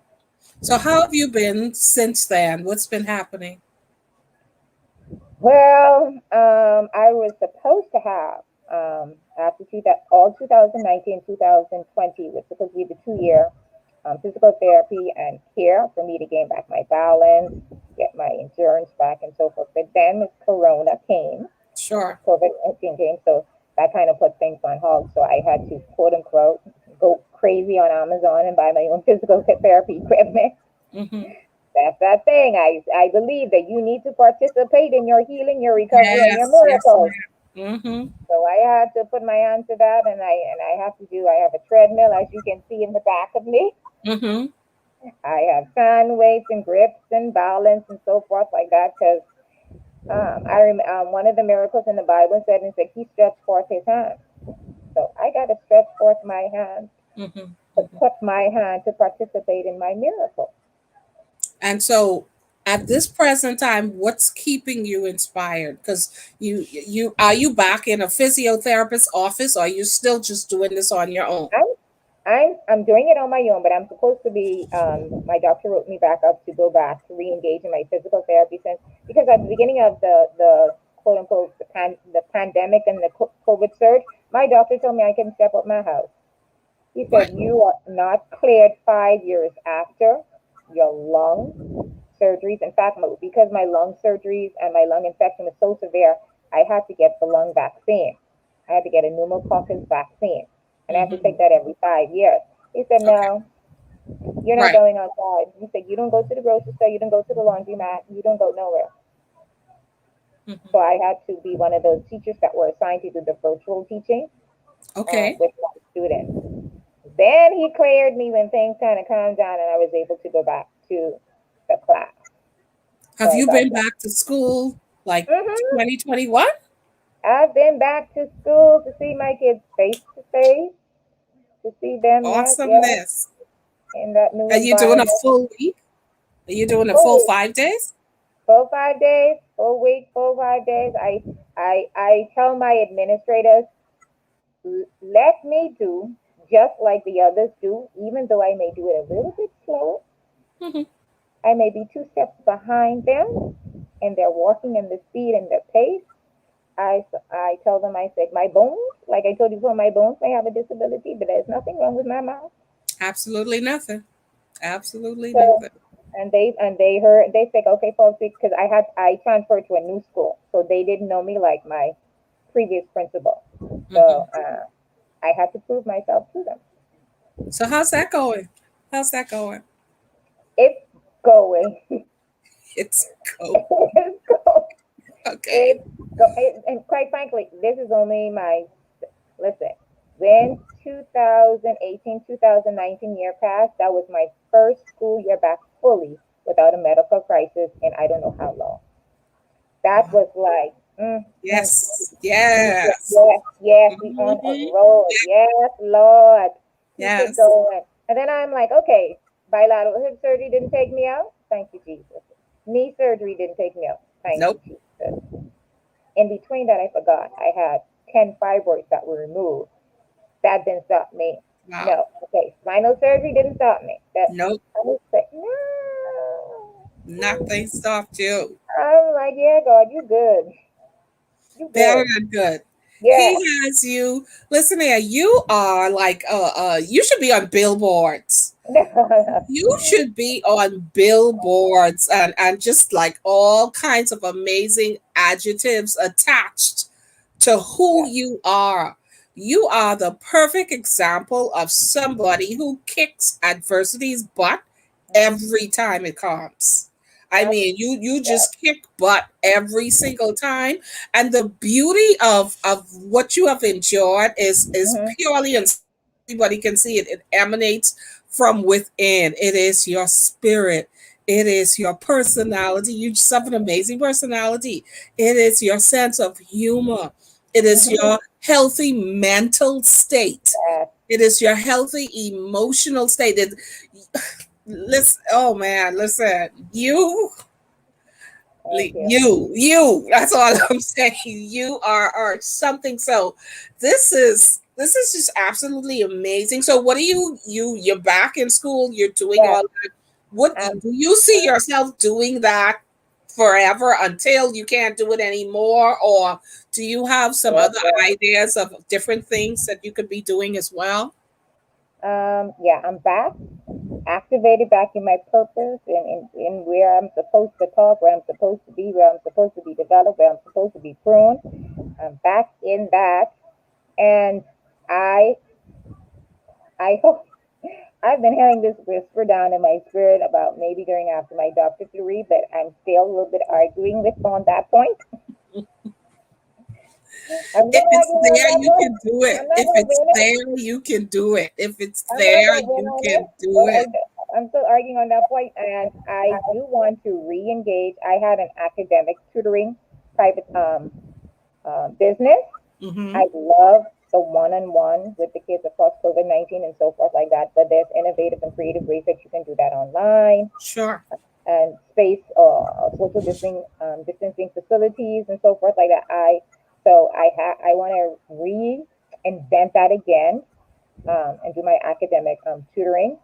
So how have you been since then? What's been happening? Well, I was supposed to have after all 2019, 2020 was supposed to be the 2 year physical therapy and care for me to gain back my balance, get my endurance back, and so forth. But then Corona came, Sure. COVID-19 came, so that kind of put things on hold. So I had to quote unquote go crazy on Amazon and buy my own physical therapy equipment. Hmm. That's that thing. I believe that you need to participate in your healing, your recovery, and your Yes. Yes, miracles. ma'am. Hmm. So I had to put my hand to that, and I have to do. I have a treadmill, as you can see in the back of me. Hmm. I have fan weights and grips and balance and so forth like that. Because one of the miracles in the Bible said, and said he stretched forth his hand. So I got to stretch forth my hand Hmm. to put my hand to participate in my miracle. And so at this present time, what's keeping you inspired? Because you are you back in a physiotherapist's office, or are you still just doing this on your own? I'm I'm doing it on my own, but I'm supposed to be. My doctor wrote me back up to go back to re-engage in my physical therapy since because at the beginning of the quote unquote the pandemic and the COVID surge, my doctor told me I can step up my house. He What? said, you are not cleared 5 years after your lung surgeries. In fact, because my lung surgeries and my lung infection was so severe, I had to get the lung vaccine. I had to get a pneumococcal vaccine. And I have to take Mm-hmm. that every 5 years. He said, Okay. no, you're not Right. going outside. He said, you don't go to the grocery store, you don't go to the laundromat, you don't go nowhere. So Mm-hmm. I had to be one of those teachers that were assigned to do the virtual teaching Okay. with my students. Then he cleared me when things kind of calmed down and I was able to go back to the class. So Have I you got been that. back to school like Mm-hmm. 2021? I've been back to school to see my kids face to face, to see them, yes, yes, Awesomeness. in that new Are you doing a environment. full week? Are you doing a Full full week, 5 days? full 5 days, full week, full 5 days. I tell my administrators, let me do just like the others do, even though I may do it a little bit slow. Mm-hmm. I may be 2 steps behind them, and they're walking in the speed and the pace. I tell them, I said, my bones, like I told you before, my bones may have a disability, but there's nothing wrong with my mouth. Absolutely nothing. Absolutely So, nothing. and they heard, they said, okay, folks, because I transferred to a new school, so they didn't know me like my previous principal. Mm-hmm. So I had to prove myself to them. So how's that going? How's that going? It's going. It's go. It's going. Okay. It's go. And quite frankly, this is only my listen. When 2018, 2019 year passed, that was my first school year back fully without a medical crisis in I don't know how long. That Wow. was like, Yes. Jesus, Yes. yes, yes, we on a Mm-hmm. roll. Yes, Lord. Keep it Yes. going. And then I'm like, okay, bilateral hip surgery didn't take me out. Thank you, Jesus. Knee surgery didn't take me out. Thank you, Nope. Jesus. In between that, I forgot I had 10 fibroids that were removed. That didn't stop me. Wow. No. Okay, spinal surgery didn't stop me. That Nope. I was like, no. Nothing stopped you. I'm like, yeah, God, you good. You Better good. than good. He Yeah. has you. Listen here. You are like you should be on billboards. You should be on billboards and just like all kinds of amazing adjectives attached to who Yeah. you are. You are the perfect example of somebody who kicks adversity's butt Mm-hmm. every time it comes. I That's mean, you yeah. just kick butt every single time, and the beauty of what you have endured is Mm-hmm. purely, and everybody can see it. It emanates from within. It is your spirit. It is your personality. You just have an amazing personality. It is your sense of humor. It is Mm-hmm. your healthy mental state. Yes. It is your healthy emotional state. Listen, oh man, listen, Thank you. that's all I'm saying. You are something. So this is just absolutely amazing. So what are you're back in school, you're doing Yes. all that. What Um, do you see yourself doing that forever until you can't do it anymore, or do you have some yes, other yes. ideas of different things that you could be doing as well? Yeah, I'm back, activated back in my purpose and where I'm supposed to talk, where I'm supposed to be, where I'm supposed to be developed, where I'm supposed to be pruned. I'm back in that. And I I hope I've been hearing this whisper down in my spirit about maybe going after my doctorate degree, but I'm still a little bit arguing with on that point. I'm If still it's arguing on there, that you point. can do it. I'm not If gonna it's win it. there, you can do it. If it's I'm not there, gonna win you on it, can do but it. I'm still arguing on that point, and I do want to re-engage. I had an academic tutoring private business. Mm-hmm. I love the one-on-one with the kids across COVID-19 and so forth like that. But there's innovative and creative ways that you can do that online Sure. and space social distancing facilities and so forth like that. I want to reinvent that again and do my academic tutoring.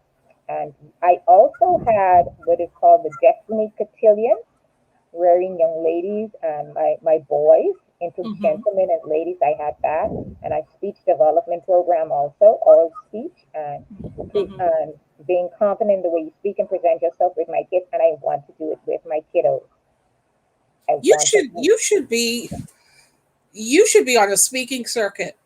And I also had what is called the Destiny Cotillion, rearing young ladies and my boys into Mm-hmm. gentlemen and ladies. I had that, and a speech development program also, oral speech, and Mm-hmm. being confident in the way you speak and present yourself with my kids. And I want to do it with my kiddos. I You want to. should you should be you should be on a speaking circuit.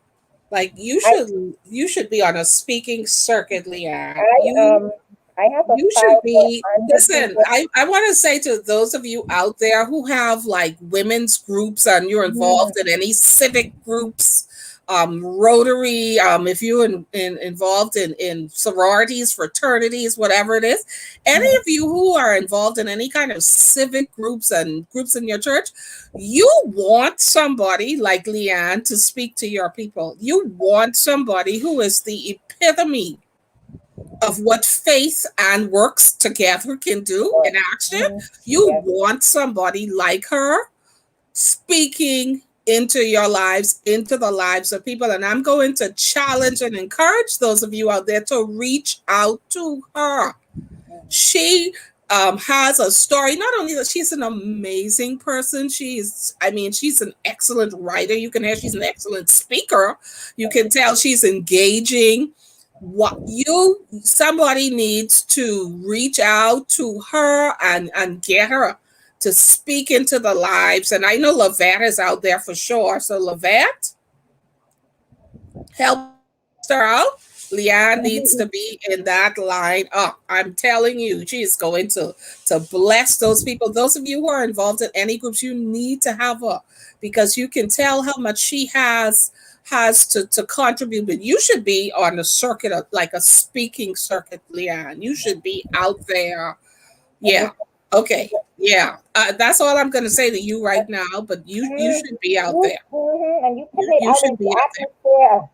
Like I you should be on a speaking circuit, Leanne. I I have a You should file for be, 100 listen, people. I want to say to those of you out there who have like women's groups and you're Mhm, involved in any civic groups, Rotary, if you're involved in sororities, fraternities, whatever it is, any mhm. of you who are involved in any kind of civic groups and groups in your church, you want somebody like Leanne to speak to your people. You want somebody who is the epitome of what faith and works together can do Yes. in action. Mhm. You Yes. want somebody like her speaking into your lives, into the lives of people. And I'm going to challenge and encourage those of you out there to reach out to her. Mhm. She has a story. Not only that she's an amazing person, she's an excellent writer. You can hear she's an excellent speaker. You can tell she's engaging. What you somebody needs to reach out to her and get her to speak into the lives. And I know Lavette is out there for sure. So Lavette, help a sister out. Leanne needs to be in that line up. I'm telling you, she is going to bless those people. Those of you who are involved in any groups, you need to have her because you can tell how much she has to contribute. But you should be on a circuit, like a speaking circuit, Leanne. You should be out there. And you, Yeah. Okay. Yeah. That's all I'm going to say to you right now. But you mhm, should be out there. and you put it You out should in be the out there. atmosphere.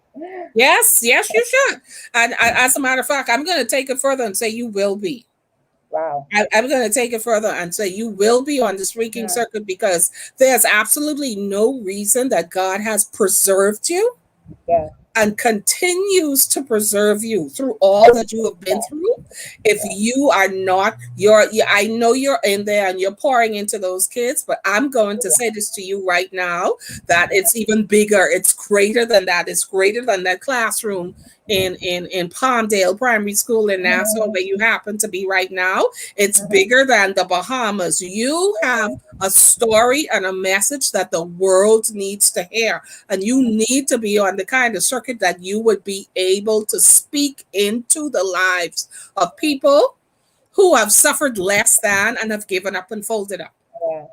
Yes, yes, you should. And as a matter of fact, I'm going to take it further and say you will be. Wow. I'm going to take it further and say you will be on the speaking Mhm. circuit because there's absolutely no reason that God has preserved you Yes. and continues to preserve you through all that you have been Yes. through. If Yes. you are not, I know you're in there and you're pouring into those kids, but I'm going to say this to you right now that it's even bigger. It's greater than that. It's greater than that classroom in Palmdale Primary School in Nassau where Mhm, you happen to be right now. It's mhm, bigger than the Bahamas. You have mhm, a story and a message that the world needs to hear. And you mhm. need to be on the kind of circuit that you would be able to speak into the lives of people who have suffered less than and have given up and folded up. Yes.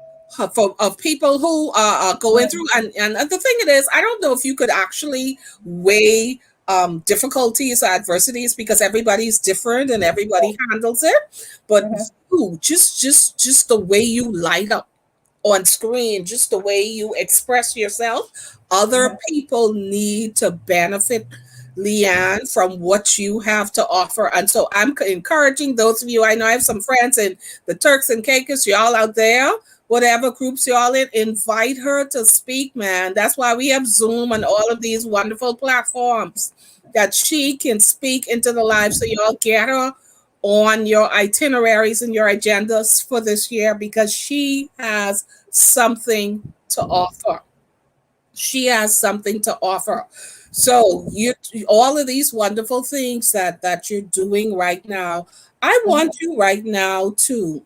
Of people who are going through, and the thing it is, I don't know if you could actually weigh difficulties or adversities because everybody's different and everybody handles it. But Mhm, you, just the way you light up on screen, just the way you express yourself. Other mhm, people need to benefit, Leanne, from what you have to offer. And so I'm encouraging those of you, I know I have some friends in the Turks and Caicos, y'all out there, whatever groups y'all in, invite her to speak, man. That's why we have Zoom and all of these wonderful platforms that she can speak into the live. So y'all get her on your itineraries and your agendas for this year because she has something to offer. She has something to offer. So you all of these wonderful things that you're doing right now. I mhm, want you right now to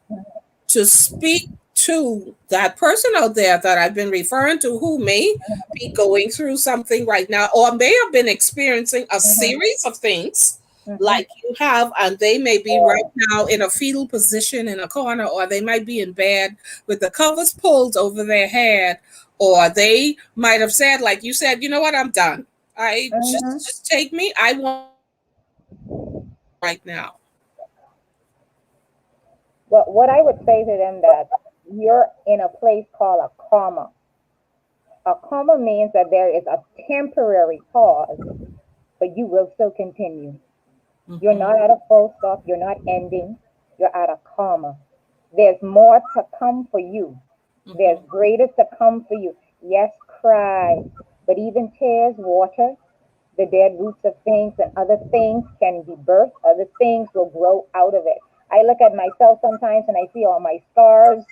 speak to that person out there that I've been referring to who may be going through something right now or may have been experiencing a mhm, series of things mhm. like you have, and they may be right Yes. now in a fetal position in a corner, or they might be in bed with the covers pulled over their head, or they might have said, like you said, you know what, I'm done. I Mhm. just take me. I want right now. But what I would say to them that you're in a place called a comma. A comma means that there is a temporary pause, but you will still continue. You're Hmm. not at a full stop. You're not ending. You're at a comma. There's more to come for you. There's Hmm. greater to come for you. Yes, cry. But even tears water the dead roots of things, and other things can be birthed. Other things will grow out of it. I look at myself sometimes and I see all my scars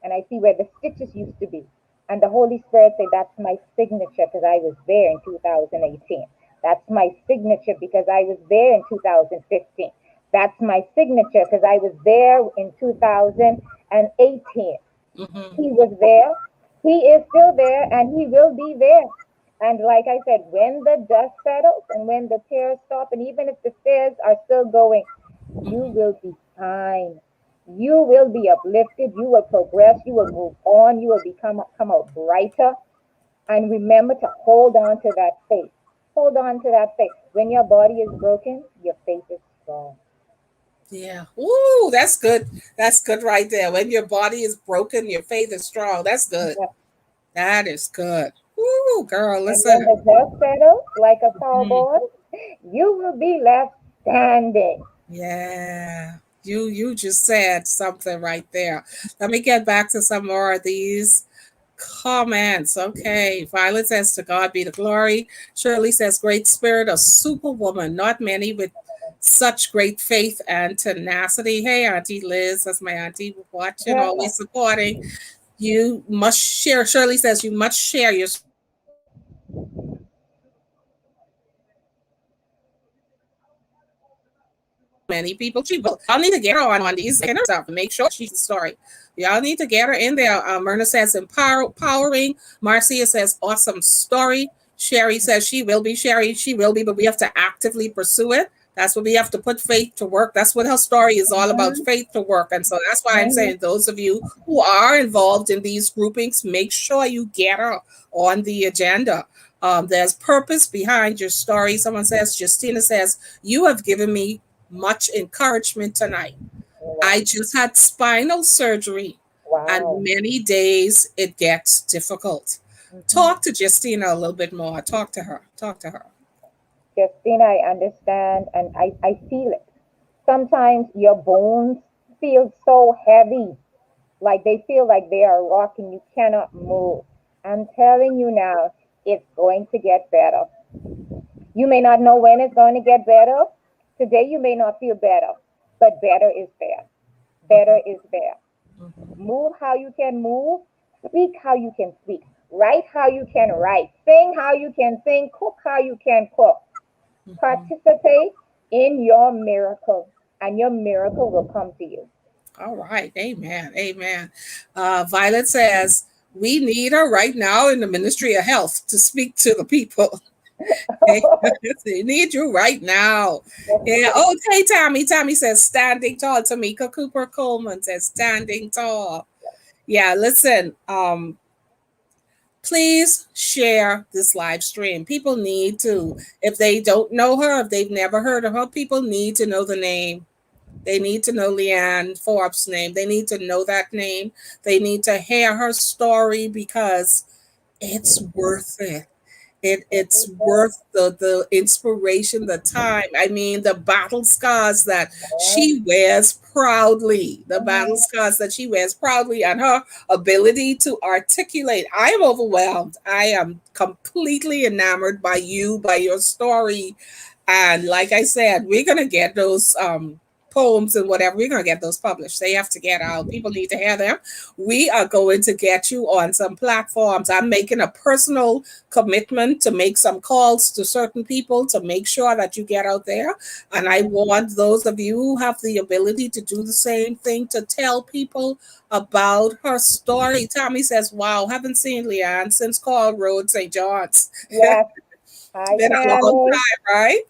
and I see where the stitches used to be. And the Holy Spirit said, that's my signature because I was there in 2018. That's my signature because I was there in 2015. That's my signature because I was there in 2018. Mm-hmm. He was there. He is still there and he will be there. And like I said, when the dust settles and when the tears stop, and even if the stairs are still going, you Mm-hmm. will be fine. You will be uplifted. You will progress. You will move on. You will come out brighter. And remember to hold on to that faith. Hold on to that faith. When your body is broken, your faith is strong. Yeah. Ooh, that's good. That's good right there. When your body is broken, your faith is strong. That's good. Yeah. That is good. Ooh, girl, And when listen. the dust settles like a Mhm. towel, you will be left standing. Yeah. You just said something right there. Let me get back to some more of these comments. Okay. Violet says, to God be the glory. Shirley says, great spirit, a superwoman. Not many with such great faith and tenacity. Hey, Auntie Liz, that's my auntie watching, Yeah. always supporting. You must share. Shirley says, you must share your story with many people. She will encourage others to share their story. Y'all need to get her on these inner stuff and make sure she shares the story. Y'all need to get her in there. Myrna says empowering. Marcia says awesome story. Sherry says she will be. She will be, but we have to actively pursue it. That's what we have to put faith to work. That's what her story is all about, Mhm, faith to work. And so that's why I'm mhm. saying those of you who are involved in these groupings, make sure you get her on the agenda. There's purpose behind your story. Someone says, Justina says, you have given me much encouragement tonight. I Wow. just had spinal surgery, and Wow. many days it gets difficult. Mhm. Talk to Justina a little bit more. Talk to her. Talk to her. Justina, I understand and I feel it. Sometimes your bones feel so heavy, like they feel like they are rocking. You cannot move. I'm telling you now, it's going to get better. You may not know when it's going to get better. Today, you may not feel better, but better is there. Better is there. Mhm, Move how you can move, speak how you can speak, write how you can write, sing how you can sing, cook how you can cook. mhm. Participate in your miracle, and your miracle will come to you. All right. Amen. Amen. Violet says, we need her right now in the Ministry of Health to speak to the people. Okay. They need you right now. Yeah. Oh, hey, Tommy. Tommy says, standing tall. Tamika Cooper Coleman says, standing tall. Yeah. Listen, please share this live stream. People need to, if they don't know her, if they've never heard of her, people need to know the name. They need to know Leeann Forbes' name. They need to know that name. They need to hear her story because it's worth it. It's worth the inspiration, the time. I mean, the battle scars that she wears proudly, the battle scars that she wears proudly, and her ability to articulate. I am overwhelmed. I am completely enamored by you, by your story. And like I said, we're gonna get those poems and whatever, we're gonna get those published. They have to get out. People need to hear them. We are going to get you on some platforms. I'm making a personal commitment to make some calls to certain people to make sure that you get out there. And I want those of you who have the ability to do the same thing to tell people about her story. Tommy says, wow, haven't seen Leeann since Call Road St. John's. Yes. Hi, Been a long Tammy. time, right?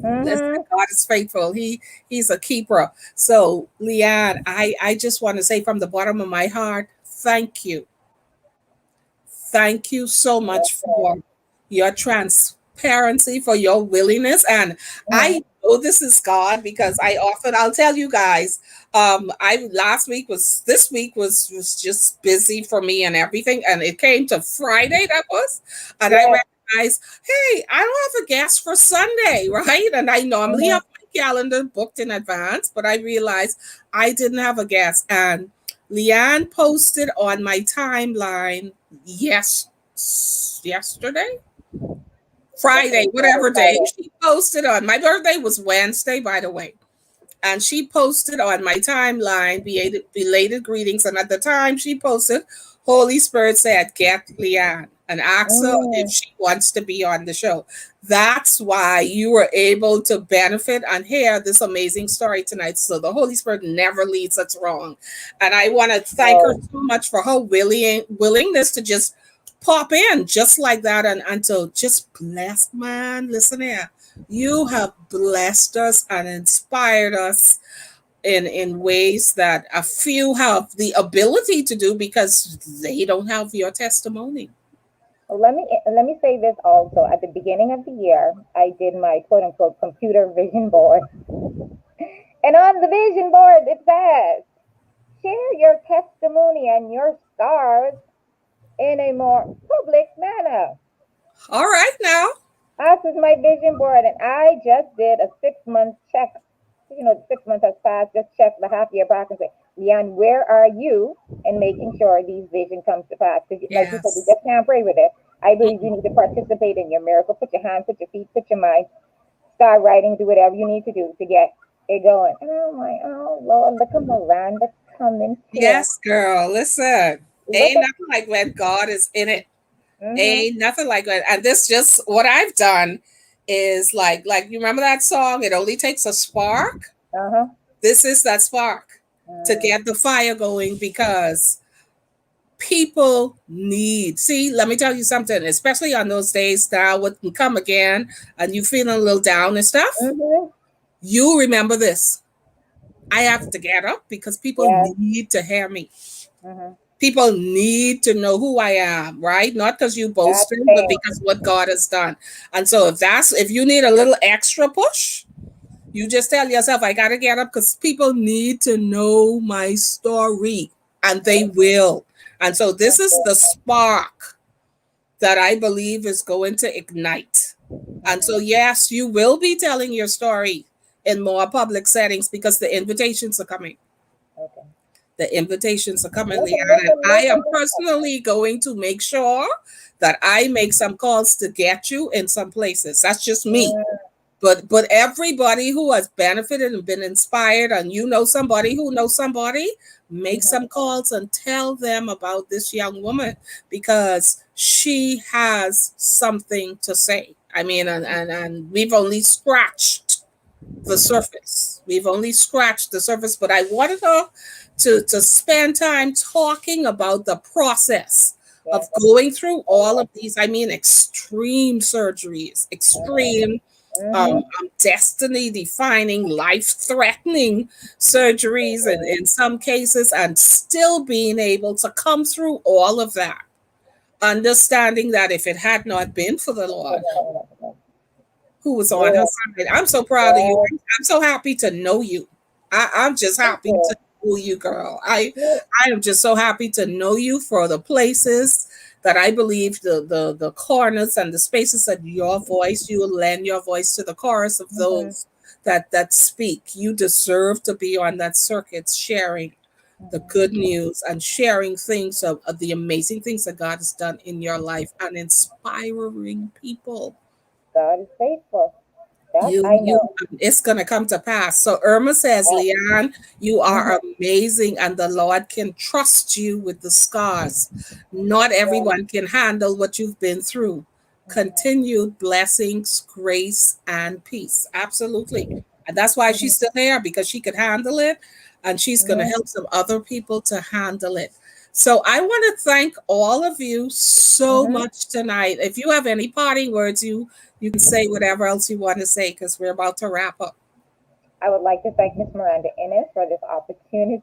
Listen, Mm-hmm. God is faithful. He's a keeper. So, Leeann, I just want to say from the bottom of my heart, thank you. Thank you so Yes, much sir. for your transparency, for your willingness. And I Mm-hmm. know this is God because I'll tell you guys, I last week was this week was just busy for me and everything. And it came to Friday, that was, and I Yes. recognized, hey, I don't have a guest for Sunday, right? And I normally Mm-hmm. have my calendar booked in advance, but I realized I didn't have a guest. And Leanne posted on my timeline yesterday, Yes, it Friday, was whatever day. Friday. She posted on my birthday was Wednesday, by the way. And she posted on my timeline belated greetings. And at the time she posted, Holy Spirit said, get Leeann and ask her if Mm. she wants to be on the show. That's why you were able to benefit and hear this amazing story tonight. So the Holy Spirit never leads us wrong. And I want to thank her Oh, so much for her willingness to just pop in just like that and to just bless, man. Listen here. You have blessed us and inspired us in ways that a few have the ability to do because they don't have your testimony. well, let me say this also. At the beginning of the year, I did my quote unquote computer vision board, and on the vision board it says, "Share your testimony and your scars in a more public manner." All right now. As is my vision board, and I just did a 6 month check. The 6 months has passed. Just check the half year back and say, Leeann, where are you in making sure these vision comes to pass? Because, like you said, you Yes. just can't pray with it. I believe you need to participate in your miracle. Put your hands, put your feet, put your mind. Start writing, do whatever you need to do to get it going. And I'm like, oh Lord, look at Miranda coming here. Yes, girl. Listen. Look Ain't at. nothing like when God is in it. Mm-hmm. Ain't nothing like that. And this just what I've done is like you remember that song? It only takes a spark. Uh huh. This is that spark to Mm-hmm. get the fire going because people need. See, let me tell you something, especially on those days now what can come again and you feeling a little down and stuff. Mm-hmm. You remember this. I have to get up because people Yes. need to hear me. Mm-hmm. People need to know who I am, right? Not because you That's boasting, but fair. because what God has done. And so if you need a little extra push, you just tell yourself, I gotta get up because people need to know my story. And they will. And so this is the spark that I believe is going to ignite. And so, Mm-hmm. yes, you will be telling your story in more public settings because the invitations are coming. Okay. The invitations are coming, Listen, Leeann, and listen, I listen, am listen. personally going to make sure that I make some calls to get you in some places. That's just me. Mm, But everybody who has benefited and been inspired, and you know somebody who knows somebody, make mhm, some calls and tell them about this young woman because she has something to say. I mean, and we've only scratched the surface. We've only scratched the surface, but I wanted her to spend time talking about the process yes. of going through all of these, I mean, extreme surgeries, extreme Mm-hmm. destiny defining, life threatening surgeries in some cases, and still being able to come through all of that, understanding that if it had not been for the Lord who was on her Yes. side. I'm so proud of you. Yes. I'm so happy to know you. I'm just Thank happy you. to know you, girl. Yes. I am just so happy to know you for the places that I believe the corners and the spaces that your voice, you will lend your voice to the chorus of Mm-hmm. those that speak. You deserve to be on that circuit sharing the Mm-hmm. good news and sharing things of the amazing things that God has done in your life and inspiring people. God is faithful. That I You know. it's gonna come to pass. So Irma says, That. Leeann, you Mm-hmm. are amazing, and the Lord can trust you with the scars. Not Yes. everyone can handle what you've been through. Mm-hmm. Continued blessings, grace, and peace. Absolutely. And that's why Mm-hmm. she's still here because she could handle it and she's gonna Mm-hmm. help some other people to handle it. So I want to thank all of you so Mm-hmm. much tonight. If you have any parting words, you can say whatever else you want to say because we're about to wrap up. I would like to thank Miss Miranda Innes for this opportunity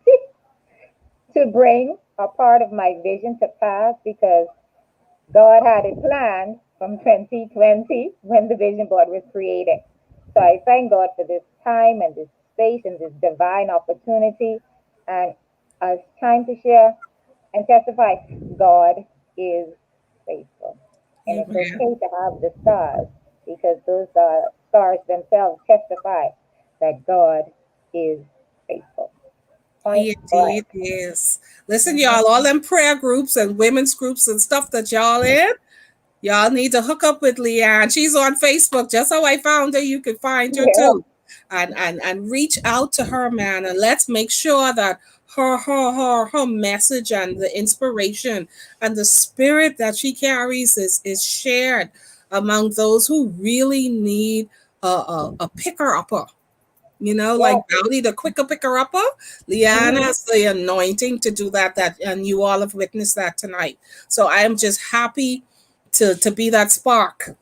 to bring a part of my vision to pass because God had it planned from 2020 when the vision board was created. So I thank God for this time and this space and this divine opportunity. And it's time to share and testify. God is faithful. And it's Amen. okay to have the scars because those scars themselves testify that God is faithful. Point He blank. indeed is. Listen, Mm-hmm. y'all, all them prayer groups and women's groups and stuff that y'all in, y'all need to hook up with Leeann. She's on Facebook. Just how I found her, you can find her Yeah. too. And reach out to her, man. And let's make sure that her message and the inspiration and the spirit that she carries is shared among those who really need a picker upper. You know, Yes. like Dowdy, the quicker picker upper. Leeann Mm-hmm. has the anointing to do that. And you all have witnessed that tonight. So I am just happy to be that spark.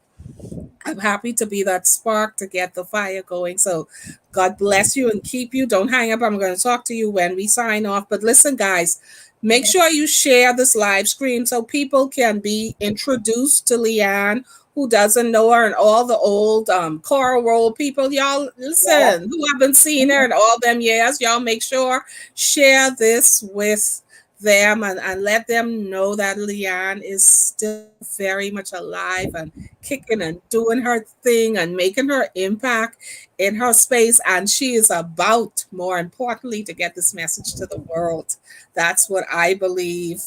I'm happy to be that spark to get the fire going. So God bless you and keep you. Don't hang up. I'm going to talk to you when we sign off. But listen, guys, make Mm-hmm. sure you share this live stream so people can be introduced to Leeann who doesn't know her and all the old choral roll people. Y'all Yes. listen, who haven't seen her Mm-hmm. in all them years. Y'all make sure share this with them and let them know that Leeann is still very much alive and kicking and doing her thing and making her impact in her space. And she is about, more importantly, to get this message to the world. That's what I believe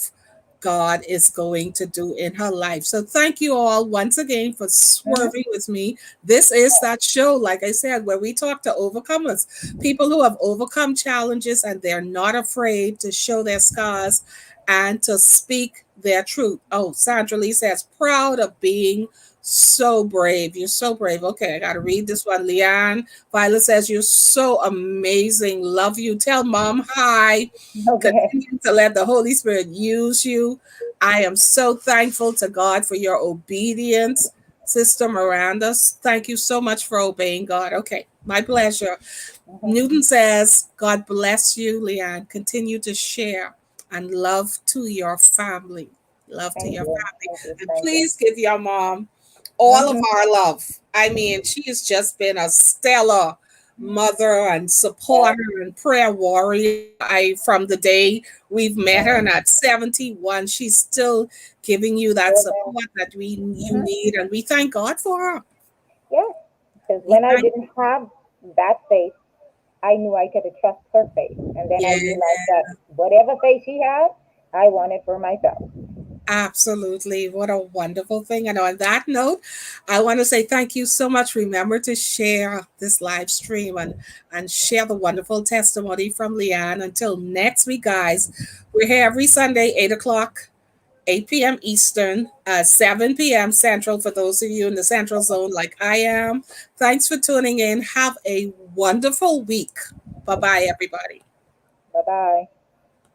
God is going to do in her life. So thank you all once again for Mm-hmm. swerving with me. This is that show, like I said, where we talk to overcomers, people who have overcome challenges and they're not afraid to show their scars and to speak their truth. Oh, Sandra Lee says, proud of being so brave. You're so brave. Okay, I got to read this one. Leeann Violet says, you're so amazing. Love you. Tell mom hi. Okay. Continue to let the Holy Spirit use you. I am so thankful to God for your obedience, Sister Miranda. Thank you so much for obeying God. Okay, my pleasure. Mm-hmm. Newton says, God bless you, Leeann. Continue to share and love to your family. Love to Thank your you. family. Thank you. And Thank you. please give your mom all of Mm-hmm. our love. I mean, she has just been a stellar mother and Yes. supporter and prayer warrior. I from the day we've met her, Yes. and at 71, she's still giving you that Amen. support that we you Mm-hmm. need, and we thank God for her. Yes. Because We when I thank didn't have that faith, I knew I could trust her faith. And then I yeah. realized that whatever faith she had, I wanted for myself. Absolutely. What a wonderful thing. And on that note, I want to say thank you so much. Remember to share this live stream and share the wonderful testimony from Leeann. Until next week, guys, we're here every Sunday, 8 o'clock, 8 p.m. Eastern, 7 p.m. Central for those of you in the Central Zone like I am. Thanks for tuning in. Have a wonderful week. Bye bye, everybody. Bye bye.